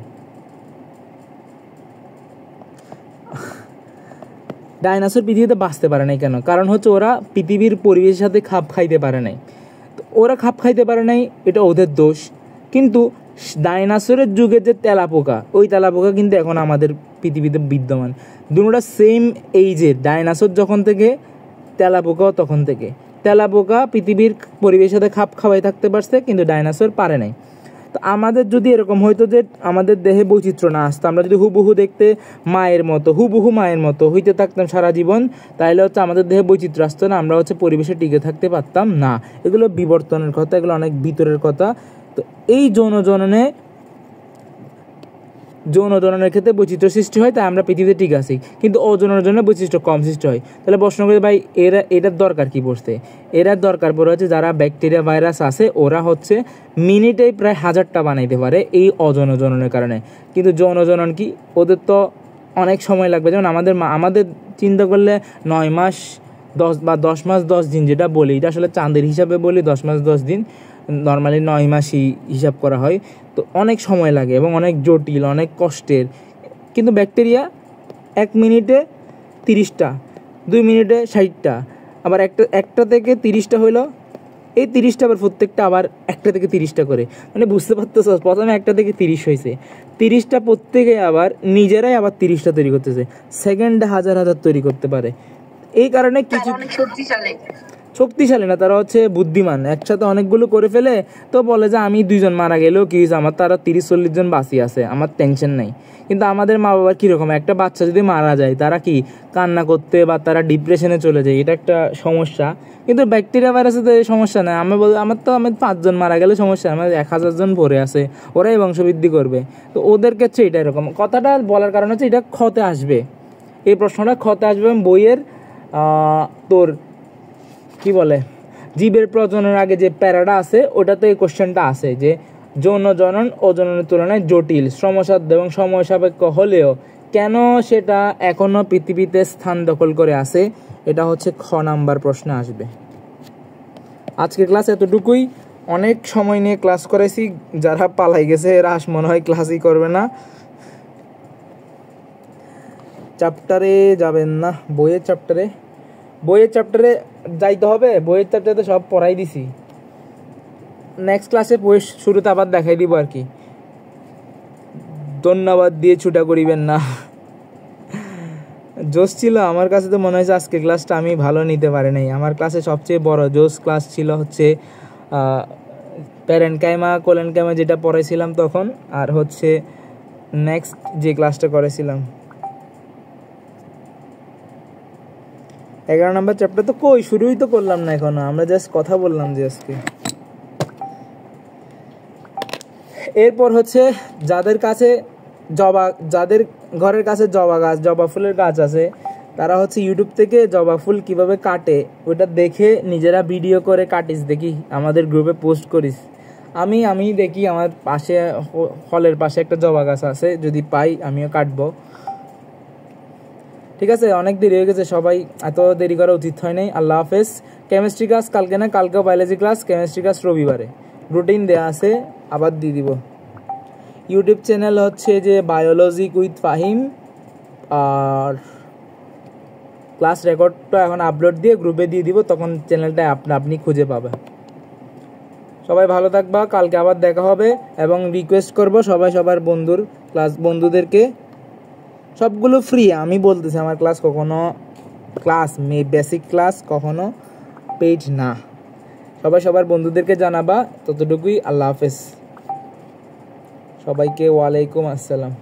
ডাইনোসর পৃথিবীতে বাঁচতে পারে নাই কেন? কারণ হচ্ছে ওরা পৃথিবীর পরিবেশের সাথে খাপ খাইতে পারে নাই। তো ওরা খাপ খাইতে পারে নাই, এটা ওদের দোষ। কিন্তু ডাইনোসরের যুগে যে তেলাপোকা, ওই তেলাপোকা কিন্তু এখন আমাদের পৃথিবীতে বিদ্যমান। দুটোটা সেম এইজের, ডাইনোসর যখন থেকে তেলাপোকাও তখন থেকে। তেলাপোকা পৃথিবীর পরিবেশের সাথে খাপ খাওয়াই থাকতে পারছে, কিন্তু ডাইনোসর পারে নাই। তো আমাদের যদি এরকম হইতো যে আমাদের দেহে বৈচিত্র্য না আসতো, আমরা যদি হুবহু দেখতে হুবহু মায়ের মতো হইতে থাকতাম সারা জীবন, তাহলে হচ্ছে আমাদের দেহে বৈচিত্র্য আসতো না, আমরা হচ্ছে পরিবেশে টিকে থাকতে পারতাম না। এগুলো বিবর্তনের কথা, এগুলো অনেক ভিতরের কথা। তো এই যৌন জননের ক্ষেত্রে বৈচিত্র্য সৃষ্টি হয়, তাই আমরা পৃথিবীতে ঠিক আছি, কিন্তু অযৌনের জন্য বৈচিত্র্য কম সৃষ্টি হয়। তাহলে প্রশ্ন করি ভাই এটার দরকার কি পড়ছে? এটার দরকার পড়ে হচ্ছে যারা ব্যাকটেরিয়া ভাইরাস আছে ওরা হচ্ছে মিনিটে প্রায় 1000টা বানাইতে পারে এই অযৌন জননের কারণে। কিন্তু যৌন জনন কি, ওদের তো অনেক সময় লাগবে। যেমন আমাদের চিন্তা করলে 9 মাস 10 মাস 10 দিন যেটা বলি, এটা আসলে চাঁদের হিসাবে বলি 10 মাস 10 দিন, নর্মালি 9 মাসই হিসাব করা হয়। তো অনেক সময় লাগে এবং অনেক জটিল, অনেক কষ্টের। কিন্তু ব্যাকটেরিয়া 1 মিনিটে 30টা, 2 মিনিটে 60টা, আবার একটা থেকে 30টা হইলো, এই 30টা আবার প্রত্যেকটা আবার 1টা থেকে 30টা করে। মানে বুঝতে পারতেছো, প্রথমে 1টা থেকে 30 হয়েছে, 30টা প্রত্যেকে আবার নিজেরাই আবার 30টা তৈরি করতেছে, সেকেন্ডে হাজার তৈরি করতে পারে। এই কারণে কিছু শক্তিশালী না, তারা হচ্ছে বুদ্ধিমান, একসাথে অনেকগুলো করে ফেলে। তো বলে যে আমি 2 জন মারা গেলেও কি হয়েছে, আমার তারা 30-40 জন বাঁচি আছে, আমার টেনশন নাই। কিন্তু আমাদের মা বাবার কীরকম, একটা বাচ্চা যদি মারা যায় তারা কি কান্না করতে বা তারা ডিপ্রেশনে চলে যায়, এটা একটা সমস্যা। কিন্তু ব্যাকটেরিয়া ভাইরাসে তো এই সমস্যা নেই। আমি 5 জন মারা গেলে সমস্যা, আমার 1000 জন পড়ে আছে, ওরাই বংশবৃদ্ধি করবে। তো ওদের ক্ষেত্রে এটা এরকম। কথাটা বলার কারণ হচ্ছে এটা ক্ষতে আসবে, এই প্রশ্নটা ক্ষতে আসবে। বইয়ের তোর কি বলে জীবের প্রজননের আগে যে প্যারাটা আছে ওটাতে এই কোশ্চেনটা আছে যে যৌন জনন ও জননের তুলনায় জটিল, শ্রমসাধ্য এবং সময় সাপেক্ষ হলেও কেন সেটা এখনো পৃথিবীতে স্থান দখল করে আছে, এটা হচ্ছে খ নাম্বার প্রশ্নে আসবে। আজকে ক্লাস এতটুকুই, অনেক সময় নিয়ে ক্লাস করেছি, যারা পালাই গেছে এরা মনে হয় ক্লাসই করবে না। চ্যাপ্টারে যাবেন না, বইয়ের চ্যাপ্টারে যাইতে হবে। বইয়ের চ্যাপ্টারে সব পড়াই দিছি, নেক্সট ক্লাসে বইয়ের শুরুতে আবার দেখাই দিব আর কি। ধন্যবাদ দিয়ে ছুটা করিবেন না। জোশ ছিল আমার কাছে, তো মনে হয়েছে আজকে ক্লাসটা আমি ভালো নিতে পারি নাই। আমার ক্লাসে সবচেয়ে বড় জোশ ক্লাস ছিল হচ্ছে প্যারেনকাইমা কোলেনকাইমা যেটা পড়াইছিলাম তখন, আর হচ্ছে নেক্সট যে ক্লাসটা করেছিলাম 11 নম্বর চ্যাপ্টার তো কই শুরুই তো করলাম না এখনো, আমরা জাস্ট কথা বললাম যে আজকে। এরপর হচ্ছে যাদের ঘরের কাছে জবা ফুলের গাছ আছে, তারা হচ্ছে ইউটিউব থেকে জবা ফুল কিভাবে কাটে ওটা দেখে নিজেরা ভিডিও করে কাটিস, দেখি আমাদের গ্রুপে পোস্ট করিস। আমি দেখি আমার পাশে হলের পাশে একটা জবা গাছ আছে, যদি পাই আমিও কাটবো। ঠিক আছে, অনেক দেরি হয়ে গেছে, সবাই এত দেরি করা উচিত হয় নাই। আল্লাহ হাফেজ। কেমিস্ট্রি ক্লাস কালকে না, কালকেও বায়োলজি ক্লাস, কেমিস্ট্রি ক্লাস রবিবারে, রুটিন দেওয়া আছে, আবার দিয়ে দিব। ইউটিউব চ্যানেল হচ্ছে যে বায়োলজিক উইথ ফাহিম, আর ক্লাস রেকর্ডটা এখন আপলোড দিয়ে গ্রুপে দিয়ে দিব, তখন চ্যানেলটা আপনি খুঁজে পাবে। সবাই ভালো থাকবা, কালকে আবার দেখা হবে। এবং রিকোয়েস্ট করব সবাই সবার বন্ধুদেরকে সবগুলো ফ্রি। আমি বলতেছি আমার ক্লাস কখনো বেসিক ক্লাস কখনো পেইড না। সবাই সবার বন্ধুদেরকে জানাবা, ততটুকুই। আল্লাহ হাফেজ সবাইকে। ওয়ালাইকুম আসসালাম।